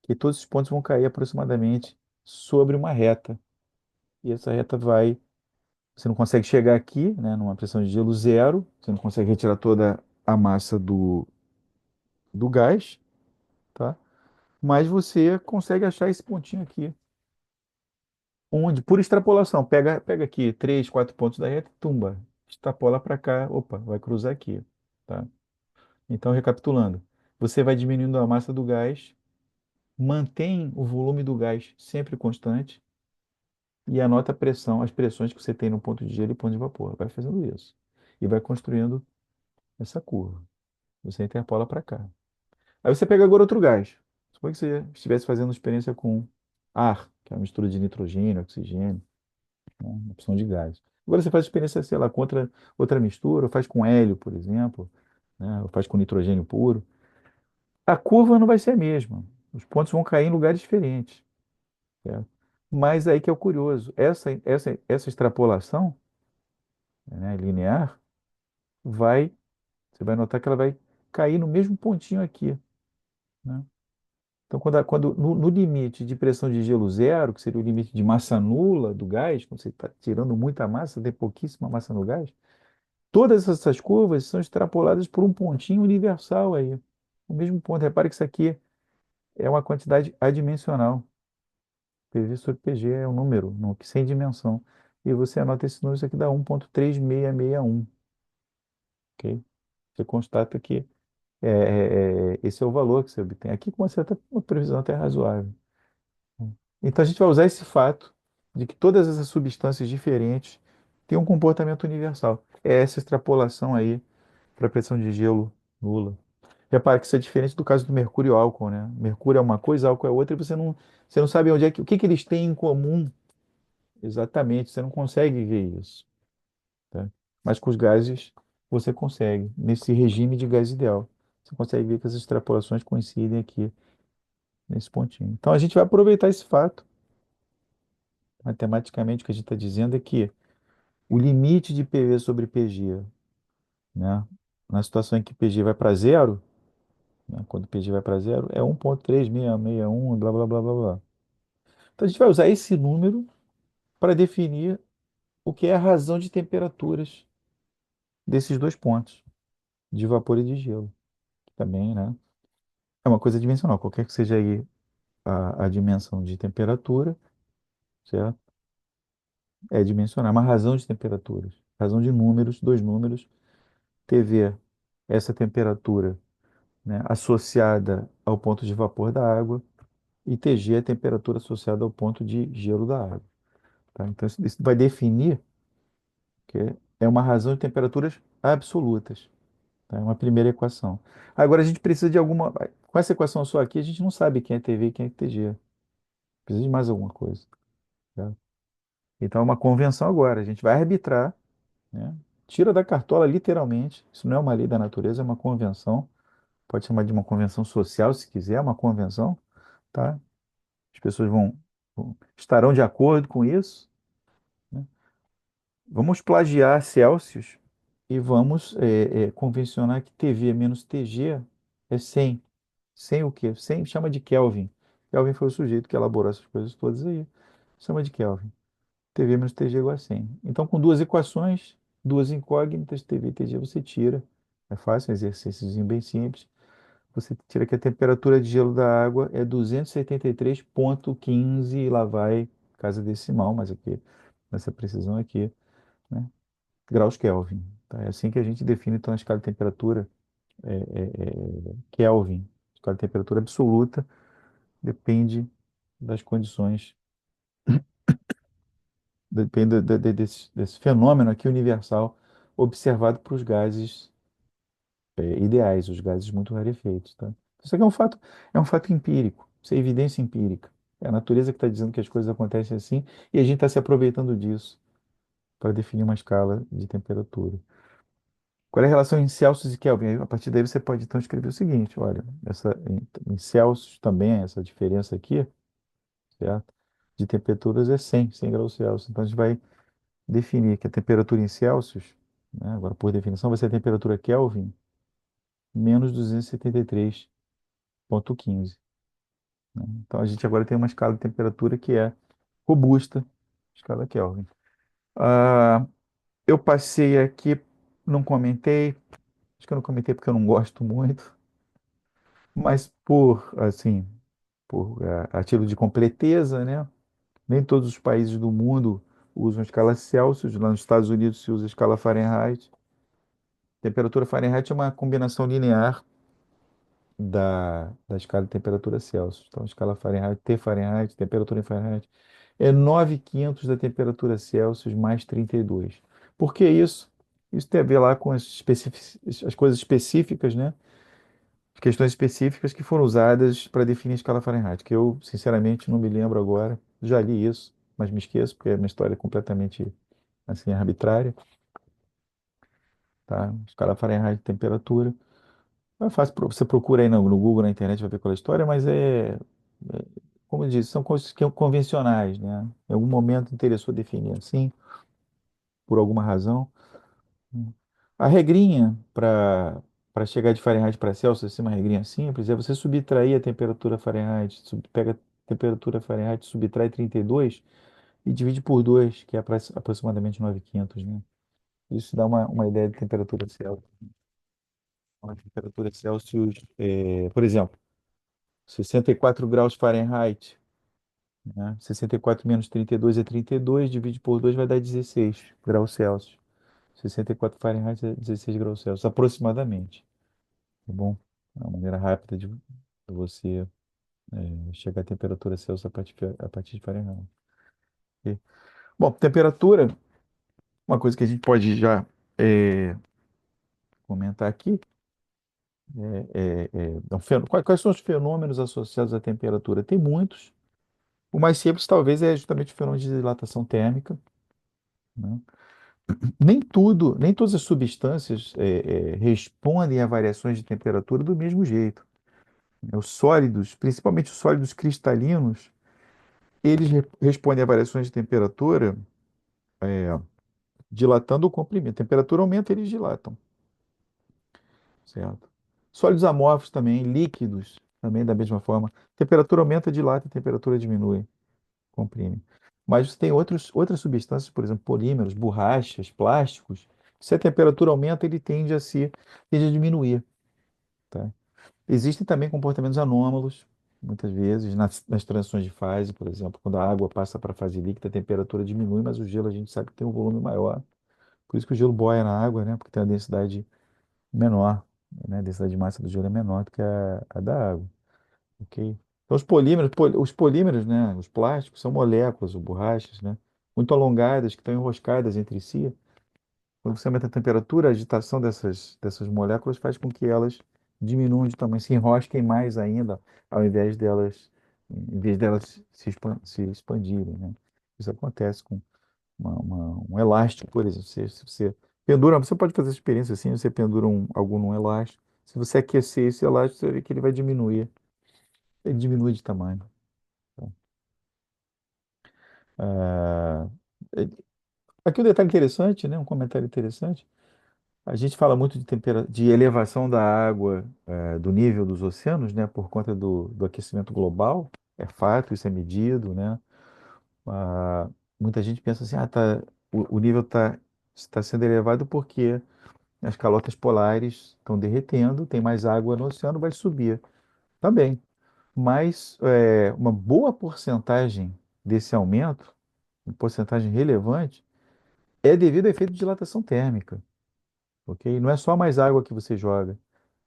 que todos os pontos vão cair aproximadamente sobre uma reta. E essa reta vai, você não consegue chegar aqui, né, numa pressão de gelo zero, você não consegue retirar toda a massa do gás, tá? Mas você consegue achar esse pontinho aqui, onde, por extrapolação, pega aqui três, quatro pontos da reta, tumba, extrapola para cá, opa, vai cruzar aqui, tá? Então, recapitulando, você vai diminuindo a massa do gás, mantém o volume do gás sempre constante e anota a pressão, as pressões que você tem no ponto de gelo e ponto de vapor. Vai fazendo isso. E vai construindo essa curva. Você interpola para cá. Aí você pega agora outro gás. Suponha que você estivesse fazendo experiência com ar, que é uma mistura de nitrogênio, oxigênio, né, uma opção de gás. Agora você faz experiência, sei lá, com outra mistura, ou faz com hélio, por exemplo, né, ou faz com nitrogênio puro. A curva não vai ser a mesma. Os pontos vão cair em lugares diferentes. Certo? Mas aí que é o curioso. Essa extrapolação, né, linear, vai, você vai notar que ela vai cair no mesmo pontinho aqui, né? Então, quando no limite de pressão de gelo zero, que seria o limite de massa nula do gás, quando você está tirando muita massa, tem pouquíssima massa no gás, todas essas curvas são extrapoladas por um pontinho universal aí. O mesmo ponto. Repare que isso aqui é uma quantidade adimensional. PV sobre PG é um número, sem dimensão. E você anota esse número, isso aqui dá 1,3661, ok? Você constata que esse é o valor que você obtém. Aqui com uma previsão até razoável. Então a gente vai usar esse fato de que todas essas substâncias diferentes têm um comportamento universal. É essa extrapolação aí para a pressão de gelo nula. Repare que isso é diferente do caso do mercúrio e álcool, né? Mercúrio é uma coisa, álcool é outra, e você não sabe onde o que que eles têm em comum exatamente, você não consegue ver isso, tá? Mas com os gases você consegue, nesse regime de gás ideal. Você consegue ver que as extrapolações coincidem aqui nesse pontinho. Então a gente vai aproveitar esse fato. Matematicamente, o que a gente está dizendo é que o limite de PV sobre PG, né, na situação em que PG vai para zero, né? Quando o PG vai para zero, é 1.3661, blá, blá, blá, blá, blá. Então a gente vai usar esse número para definir o que é a razão de temperaturas desses dois pontos, de vapor e de gelo. Também, né? É uma coisa dimensional, qualquer que seja aí a dimensão de temperatura, certo? É dimensional, é uma razão de temperaturas, razão de números, dois números, TV, essa temperatura, né, associada ao ponto de vapor da água, e TG é a temperatura associada ao ponto de gelo da água. Tá? Então, isso vai definir que é uma razão de temperaturas absolutas. Tá? É uma primeira equação. Agora, a gente precisa de alguma. Com essa equação só aqui, a gente não sabe quem é TV e quem é TG. Precisa de mais alguma coisa. Tá? Então, é uma convenção agora. A gente vai arbitrar, né? Tira da cartola, literalmente. Isso não é uma lei da natureza, é uma convenção. Pode chamar de uma convenção social, se quiser, é uma convenção, tá? As pessoas estarão de acordo com isso, né? Vamos plagiar Celsius e vamos convencionar que TV menos TG é 100. 100 o quê? 100 chama de Kelvin. Kelvin foi o sujeito que elaborou essas coisas todas aí. Chama de Kelvin. TV menos TG igual a 100. Então, com duas equações, duas incógnitas, TV e TG, você tira. É fácil, um exercíciozinho bem simples. Você tira que a temperatura de gelo da água é 273,15, e lá vai casa decimal, mas aqui, nessa precisão aqui, né? Graus Kelvin. Tá? É assim que a gente define, então, a escala de temperatura Kelvin. A escala de temperatura absoluta depende das condições, depende desse fenômeno aqui universal observado para os gases ideais, os gases muito rarefeitos, tá? Isso aqui é um fato empírico, isso é evidência empírica. É a natureza que está dizendo que as coisas acontecem assim e a gente está se aproveitando disso para definir uma escala de temperatura. Qual é a relação em Celsius e Kelvin? Aí, a partir daí você pode então escrever o seguinte, olha, em Celsius também essa diferença aqui, certo? De temperaturas é 100 graus Celsius. Então a gente vai definir que a temperatura em Celsius, né, agora por definição, vai ser a temperatura Kelvin menos 273,15. Né? Então a gente agora tem uma escala de temperatura que é robusta, escala Kelvin. Ah, eu passei aqui, não comentei, acho que eu não comentei porque eu não gosto muito, mas assim, por a título de completeza, né? Nem todos os países do mundo usam escala Celsius, lá nos Estados Unidos se usa escala Fahrenheit. Temperatura Fahrenheit é uma combinação linear da escala de temperatura Celsius. Então, escala Fahrenheit, T Fahrenheit, temperatura em Fahrenheit, é 9/500 da temperatura Celsius mais 32. Por que isso? Isso tem a ver lá com as coisas específicas, né? As questões específicas que foram usadas para definir a escala Fahrenheit, que eu, sinceramente, não me lembro agora. Já li isso, mas me esqueço, porque é uma história completamente, assim, arbitrária, tá? Escala Fahrenheit, temperatura. É fácil, você procura aí no Google, na internet, vai ver qual é a história, mas como eu disse, são coisas que convencionais, né? Em algum momento interessou definir assim, por alguma razão. A regrinha para chegar de Fahrenheit para Celsius, assim, uma regrinha simples, é você subtrair a temperatura Fahrenheit, pega a temperatura Fahrenheit, subtrai 32 e divide por 2, que é aproximadamente 9/500, né? Isso dá uma ideia de temperatura Celsius. Uma temperatura Celsius, por exemplo, 64 graus Fahrenheit, né? 64 menos 32 é 32, divide por 2 vai dar 16 graus Celsius. 64 Fahrenheit é 16 graus Celsius, aproximadamente. Tá bom? É uma maneira rápida de você chegar à temperatura Celsius a partir de Fahrenheit. Ok? Bom, temperatura, uma coisa que a gente pode já é, comentar aqui, quais são os fenômenos associados à temperatura? Tem muitos. O mais simples, talvez, é justamente o fenômeno de dilatação térmica, né? Nem todas as substâncias respondem a variações de temperatura do mesmo jeito. Os sólidos, principalmente os sólidos cristalinos, eles respondem a variações de temperatura dilatando ou comprimindo. A temperatura aumenta, eles dilatam, certo? Sólidos amorfos também, líquidos também da mesma forma. Temperatura aumenta, dilata, temperatura diminui, comprime. Mas você tem outras substâncias, por exemplo, polímeros, borrachas, plásticos. Se a temperatura aumenta, ele tende a diminuir, tá? Existem também comportamentos anômalos, muitas vezes, nas transições de fase, por exemplo, quando a água passa para a fase líquida, a temperatura diminui, mas o gelo a gente sabe que tem um volume maior. Por isso que o gelo boia na água, né? Porque tem uma densidade menor, né? A densidade de massa do gelo é menor do que a da água, ok? Então, os polímeros, né? Os plásticos são moléculas ou borrachas, né? Muito alongadas, que estão enroscadas entre si. Quando você aumenta a temperatura, a agitação dessas moléculas faz com que elas diminuam de tamanho, se enrosquem mais ainda, ao invés delas se expandirem, né? Isso acontece com um elástico, por exemplo. Se você pendura, você pode fazer essa experiência assim, você pendura algo num elástico. Se você aquecer esse elástico, você vai ver que ele vai diminuir. Ele diminui de tamanho. Tá? Ah, é- aqui um detalhe interessante, né? Um comentário interessante. A gente fala muito de elevação da água, do nível dos oceanos, né, por conta do aquecimento global. É fato, isso é medido, né? Ah, muita gente pensa assim, o nível está sendo elevado porque as calotas polares estão derretendo, tem mais água no oceano, vai subir. Tá bem, mas uma boa porcentagem desse aumento, uma porcentagem relevante, é devido ao efeito de dilatação térmica, ok? Não é só mais água que você joga.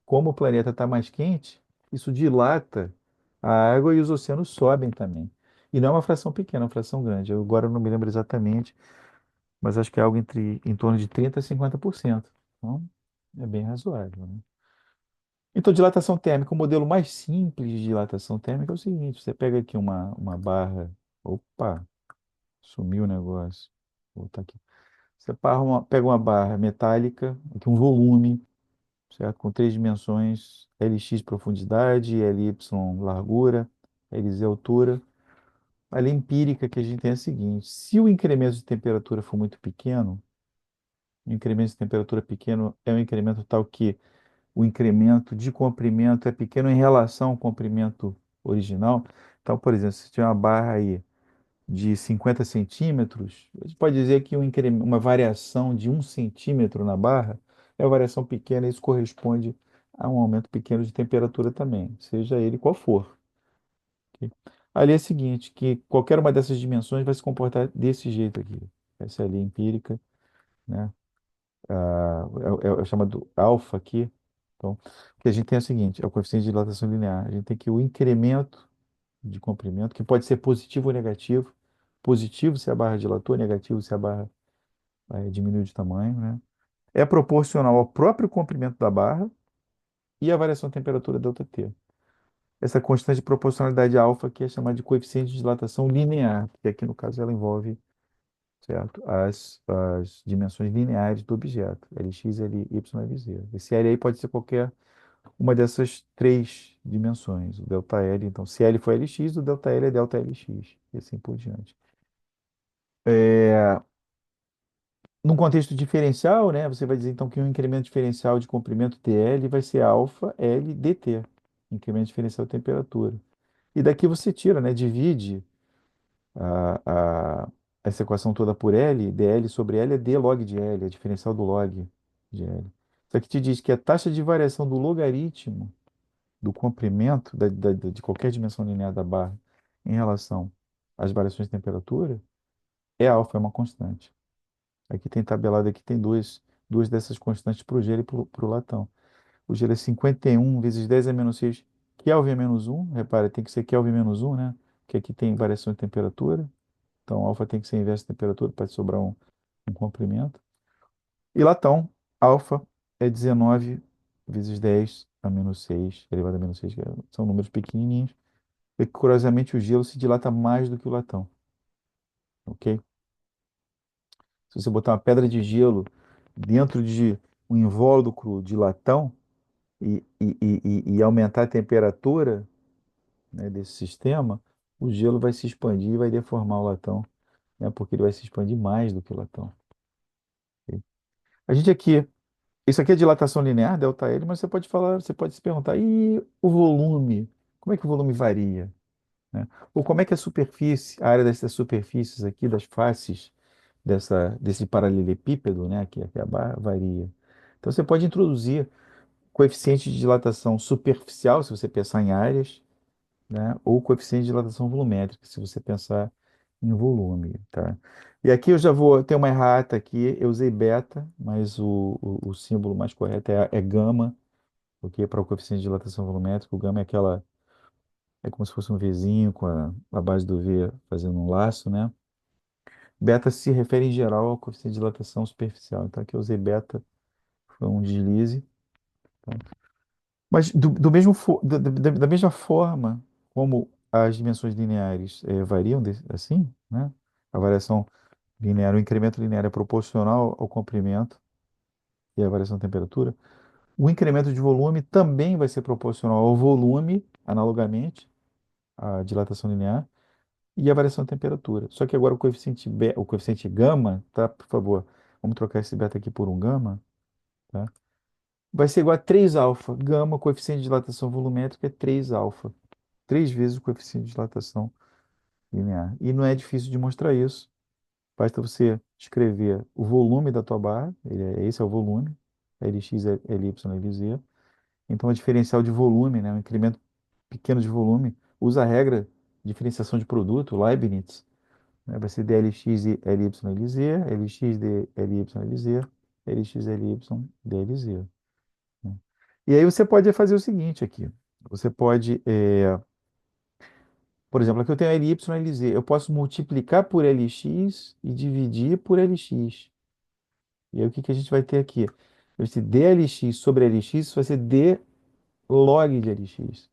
Como o planeta está mais quente, isso dilata a água e os oceanos sobem também. E não é uma fração pequena, é uma fração grande. Eu agora não me lembro exatamente, mas acho que é algo em torno de 30% a 50%. Então, é bem razoável, né? Então, dilatação térmica, o modelo mais simples de dilatação térmica é o seguinte: você pega aqui uma barra. Opa, sumiu o negócio. Vou botar aqui. Você pega uma barra metálica, aqui um volume, certo? Com três dimensões, Lx profundidade, Ly largura, Lz altura. A lei empírica que a gente tem é a seguinte: se o incremento de temperatura for muito pequeno, o incremento de temperatura pequeno é um incremento tal que o incremento de comprimento é pequeno em relação ao comprimento original. Então, por exemplo, se tiver uma barra aí de 50 centímetros, a gente pode dizer que uma variação de 1 centímetro na barra é uma variação pequena e isso corresponde a um aumento pequeno de temperatura também, seja ele qual for. Ok? Ali é o seguinte, que qualquer uma dessas dimensões vai se comportar desse jeito aqui. Essa é a lei empírica, né? É o chamado alfa aqui. Então, o que a gente tem é o seguinte, é o coeficiente de dilatação linear. A gente tem que o incremento de comprimento, que pode ser positivo ou negativo. Positivo se a barra dilatou, negativo se a barra diminuiu de tamanho, né? É proporcional ao próprio comprimento da barra e à variação de temperatura ΔT. Essa constante de proporcionalidade alfa aqui é chamada de coeficiente de dilatação linear, que aqui no caso ela envolve, certo, as dimensões lineares do objeto, Lx, Ly, Lz. Esse L aí pode ser qualquer uma dessas três dimensões, o ΔL. Então, se L for Lx, o ΔL é ΔLx, e assim por diante. É, num contexto diferencial, né, você vai dizer então que um incremento diferencial de comprimento TL vai ser alfa L dt, incremento diferencial de temperatura. E daqui você tira, né, divide a, a, essa equação toda por L, dL sobre L é d log de L, é diferencial do log de L. Isso aqui te diz que a taxa de variação do logaritmo do comprimento de qualquer dimensão linear da barra em relação às variações de temperatura é alfa, é uma constante. Aqui tem tabelado, aqui tem duas dessas constantes para o gelo e para o latão. O gelo é 51 vezes 10 a menos 6 Kelvin a menos 1. Repara, tem que ser Kelvin menos 1, né? Porque aqui tem variação de temperatura. Então, alfa tem que ser inverso de temperatura para sobrar um comprimento. E latão, alfa é 19 vezes 10 a menos 6 elevado a menos 6, são números pequenininhos. E, curiosamente, o gelo se dilata mais do que o latão, ok? Se você botar uma pedra de gelo dentro de um invólucro de latão e aumentar a temperatura, né, desse sistema, o gelo vai se expandir e vai deformar o latão, né, porque ele vai se expandir mais do que o latão. Ok? A gente aqui Isso aqui é dilatação linear, delta L, mas você pode falar, você pode se perguntar, e o volume? Como é que o volume varia? Né? Ou como é que a superfície, a área dessas superfícies aqui, das faces desse paralelepípedo, né, aqui a barra, varia. Então você pode introduzir coeficiente de dilatação superficial, se você pensar em áreas, né, ou coeficiente de dilatação volumétrica, se você pensar em volume, tá? E aqui eu já vou ter uma errata aqui, eu usei beta, mas o símbolo mais correto é gama, porque para o coeficiente de dilatação volumétrica, o gama é aquela, é como se fosse um Vzinho com a base do V fazendo um laço, né? Beta se refere em geral ao coeficiente de dilatação superficial. Então aqui eu usei beta, foi um deslize. Tá? Mas da mesma forma como as dimensões lineares variam assim, né? A variação linear, o incremento linear é proporcional ao comprimento e à variação de temperatura. O incremento de volume também vai ser proporcional ao volume, analogamente à dilatação linear, e à variação de temperatura. Só que agora o coeficiente gama, tá? Por favor, vamos trocar esse beta aqui por um gama, tá? Vai ser igual a 3 alfa. Gama, coeficiente de dilatação volumétrica é 3 alfa. 3 vezes o coeficiente de dilatação linear. E não é difícil de mostrar isso. Basta você escrever o volume da tua barra, esse é o volume, Lx, Ly, Lz. Então, a diferencial de volume, né, um incremento pequeno de volume, usa a regra de diferenciação de produto, Leibniz, né, vai ser dLx e Ly, Lz, Lx de Ly, Lz, Lx, Ly, dLz. Né? E aí você pode fazer o seguinte aqui. Você pode, por exemplo, aqui eu tenho Ly, Lz. Eu posso multiplicar por Lx e dividir por Lx. E aí o que que a gente vai ter aqui? Vai ser dLx sobre Lx, isso vai ser d log de Lx,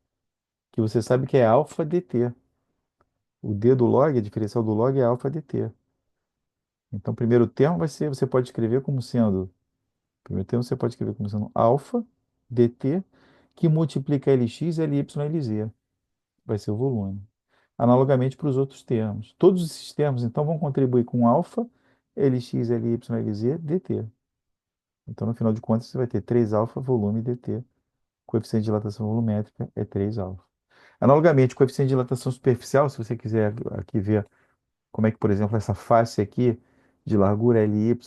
que você sabe que é alfa dt. O d do log, a diferencial do log é alfa dt. Então, o primeiro termo vai ser, você pode escrever como sendo, o primeiro termo você pode escrever como sendo alfa dt, que multiplica Lx, Ly, Lz. Vai ser o volume. Analogamente para os outros termos. Todos esses termos, então, vão contribuir com alfa, Lx, Ly, Lz, dt. Então, no final de contas, você vai ter 3 alfa volume dt. Coeficiente de dilatação volumétrica é 3 alfa. Analogamente, o coeficiente de dilatação superficial, se você quiser aqui ver como é que, por exemplo, essa face aqui de largura Ly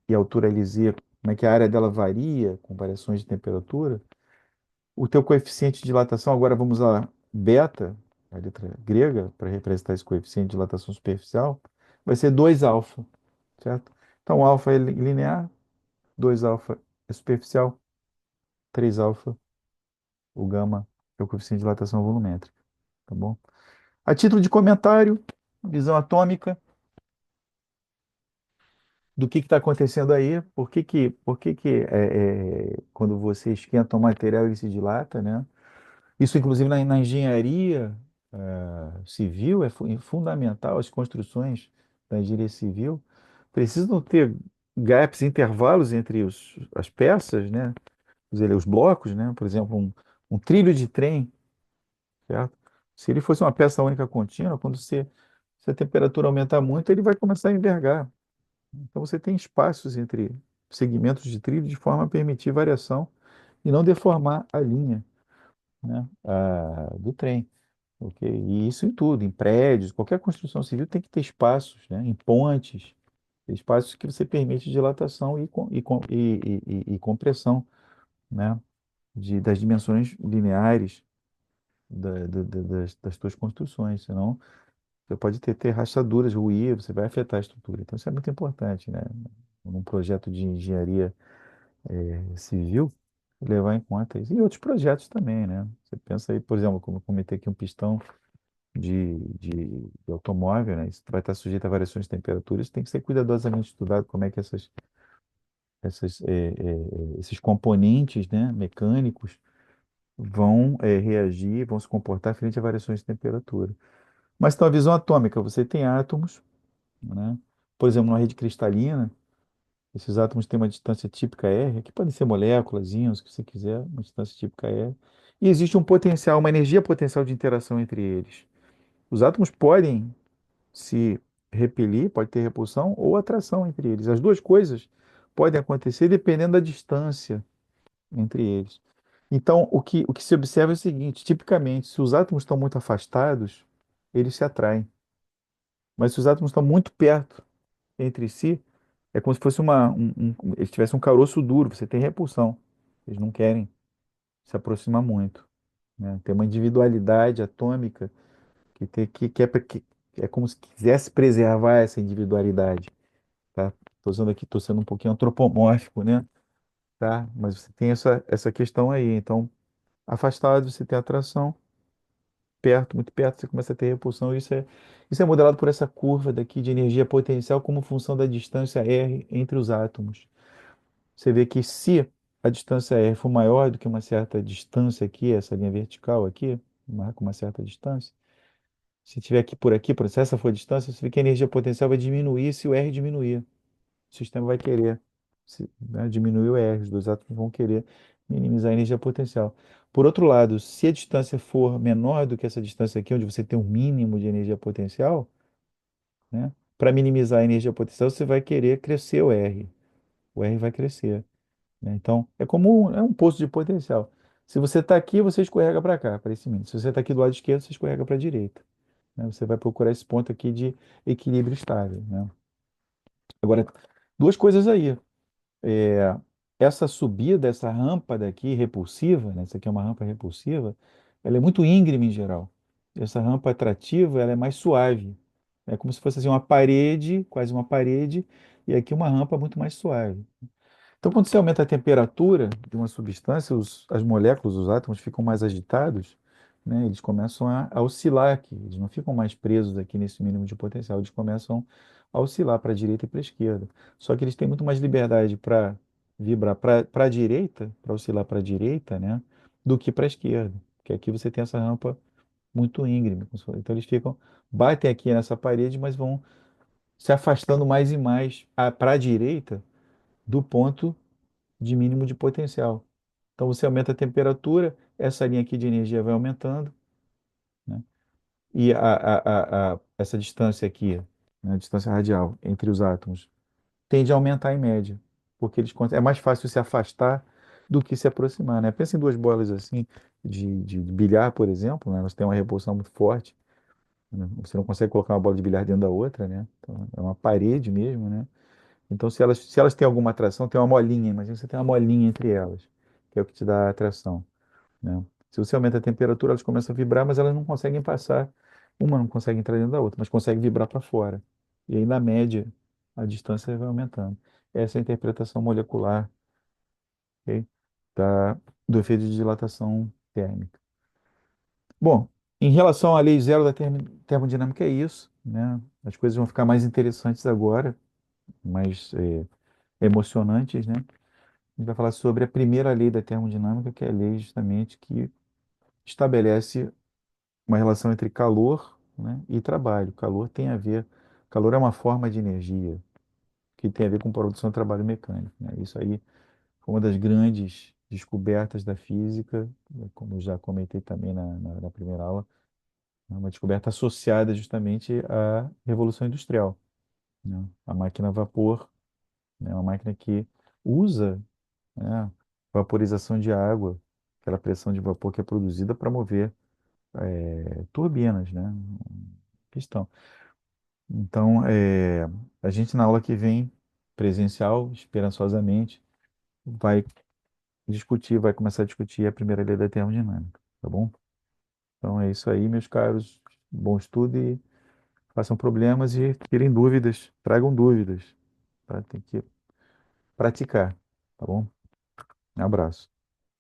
e altura Lz, como é que a área dela varia com variações de temperatura, o teu coeficiente de dilatação, agora vamos usar beta, a letra grega, para representar esse coeficiente de dilatação superficial, vai ser 2 alfa, certo? Então, alfa é linear, 2 alfa é superficial, 3 alfa, o gama é o coeficiente de dilatação volumétrica, tá bom? A título de comentário, visão atômica do que está acontecendo aí, quando você esquenta o material ele se dilata, né? Isso, inclusive, na engenharia civil é fundamental. As construções da engenharia civil precisam ter gaps, intervalos entre as peças, né? Os blocos, né? Por exemplo, um trilho de trem, certo? Se ele fosse uma peça única contínua, se a temperatura aumentar muito, ele vai começar a envergar. Então você tem espaços entre segmentos de trilho de forma a permitir variação e não deformar a linha, né, do trem. Ok? E isso em tudo, em prédios, qualquer construção civil tem que ter espaços, né, em pontes, espaços que você permite dilatação e compressão, né, das dimensões lineares das suas construções, senão você pode ter rachaduras, ruir, você vai afetar a estrutura. Então, isso é muito importante, né? Num projeto de engenharia civil, levar em conta isso. E outros projetos também, né? Você pensa aí, por exemplo, como eu comentei aqui, um pistão de automóvel, né? Isso vai estar sujeito a variações de temperatura, isso tem que ser cuidadosamente estudado como é que esses componentes, né, mecânicos vão reagir, vão se comportar frente a variações de temperatura. Mas então, a visão atômica, você tem átomos, né? Por exemplo, na rede cristalina, esses átomos têm uma distância típica R, que podem ser moléculas, íons, o que você quiser, uma distância típica R. E existe um potencial, uma energia potencial de interação entre eles. Os átomos podem se repelir, pode ter repulsão ou atração entre eles. As duas coisas podem acontecer dependendo da distância entre eles. Então, o que se observa é o seguinte: tipicamente, se os átomos estão muito afastados, eles se atraem. Mas se os átomos estão muito perto entre si, é como se fosse eles tivessem um caroço duro, você tem repulsão. Eles não querem se aproximar muito, né? Tem uma individualidade atômica que é como se quisesse preservar essa individualidade, tá? Estou usando aqui, estou sendo um pouquinho antropomórfico, né? Tá? Mas você tem essa questão aí. Então, afastado você tem atração, perto, muito perto você começa a ter repulsão. Isso é modelado por essa curva daqui de energia potencial como função da distância R entre os átomos. Você vê que se a distância R for maior do que uma certa distância aqui, essa linha vertical aqui, marca uma certa distância, se tiver aqui, se essa for a distância, você vê que a energia potencial vai diminuir se o R diminuir. O sistema vai querer né, diminuir o R, os dois átomos vão querer minimizar a energia potencial. Por outro lado, se a distância for menor do que essa distância aqui, onde você tem um mínimo de energia potencial, né, para minimizar a energia potencial, você vai querer crescer o R. O R vai crescer, né? Então, é um poço de potencial. Se você está aqui, você escorrega para cá, para esse mínimo. Se você está aqui do lado esquerdo, você escorrega para a direita, né? Você vai procurar esse ponto aqui de equilíbrio estável, né? Agora, duas coisas aí. É, essa subida, essa rampa daqui repulsiva, né? Essa aqui é uma rampa repulsiva, ela é muito íngreme em geral. Essa rampa atrativa, ela é mais suave. É como se fosse assim, uma parede, quase uma parede, e aqui uma rampa muito mais suave. Então, quando você aumenta a temperatura de uma substância, as moléculas, os átomos ficam mais agitados, né? Eles começam a oscilar aqui. Eles não ficam mais presos aqui nesse mínimo de potencial. Eles começam a oscilar para a direita e para a esquerda. Só que eles têm muito mais liberdade para vibrar para a direita, para oscilar para a direita, né? Do que para a esquerda. Porque aqui você tem essa rampa muito íngreme. Então, eles batem aqui nessa parede, mas vão se afastando mais e mais para a direita do ponto de mínimo de potencial. Então você aumenta a temperatura, essa linha aqui de energia vai aumentando, né? E essa distância aqui, né, a distância radial entre os átomos, tende a aumentar em média, porque é mais fácil se afastar do que se aproximar, né? Pensa em duas bolas assim de bilhar, por exemplo, né? Elas têm uma repulsão muito forte, né? Você não consegue colocar uma bola de bilhar dentro da outra, né? Então, é uma parede mesmo, né? Então, se elas têm alguma atração, tem uma molinha, imagina você tem uma molinha entre elas, que é o que te dá atração, né? Se você aumenta a temperatura, elas começam a vibrar, mas elas não conseguem passar, uma não consegue entrar dentro da outra, mas consegue vibrar para fora. E aí, na média, a distância vai aumentando. Essa é a interpretação molecular, ok? Do efeito de dilatação térmica. Bom, em relação à lei zero da termodinâmica, é isso, né? As coisas vão ficar mais interessantes agora, mais emocionantes, né? A gente vai falar sobre a primeira lei da termodinâmica, que é a lei justamente que estabelece uma relação entre calor, né, e trabalho. Calor é uma forma de energia que tem a ver com produção de trabalho mecânico, né? Isso aí foi uma das grandes descobertas da física, né, como eu já comentei também na primeira aula, é uma descoberta associada justamente à Revolução Industrial, né? A máquina a vapor, né, é uma máquina que usa, né, vaporização de água, aquela pressão de vapor que é produzida para mover turbinas, né? Questão. Então, a gente na aula que vem, presencial, esperançosamente, vai vai começar a discutir a primeira lei da termodinâmica, tá bom? Então é isso aí, meus caros. Bom estudo e façam problemas e tirem dúvidas, tragam dúvidas, tá? Tem que praticar, tá bom? Um abraço.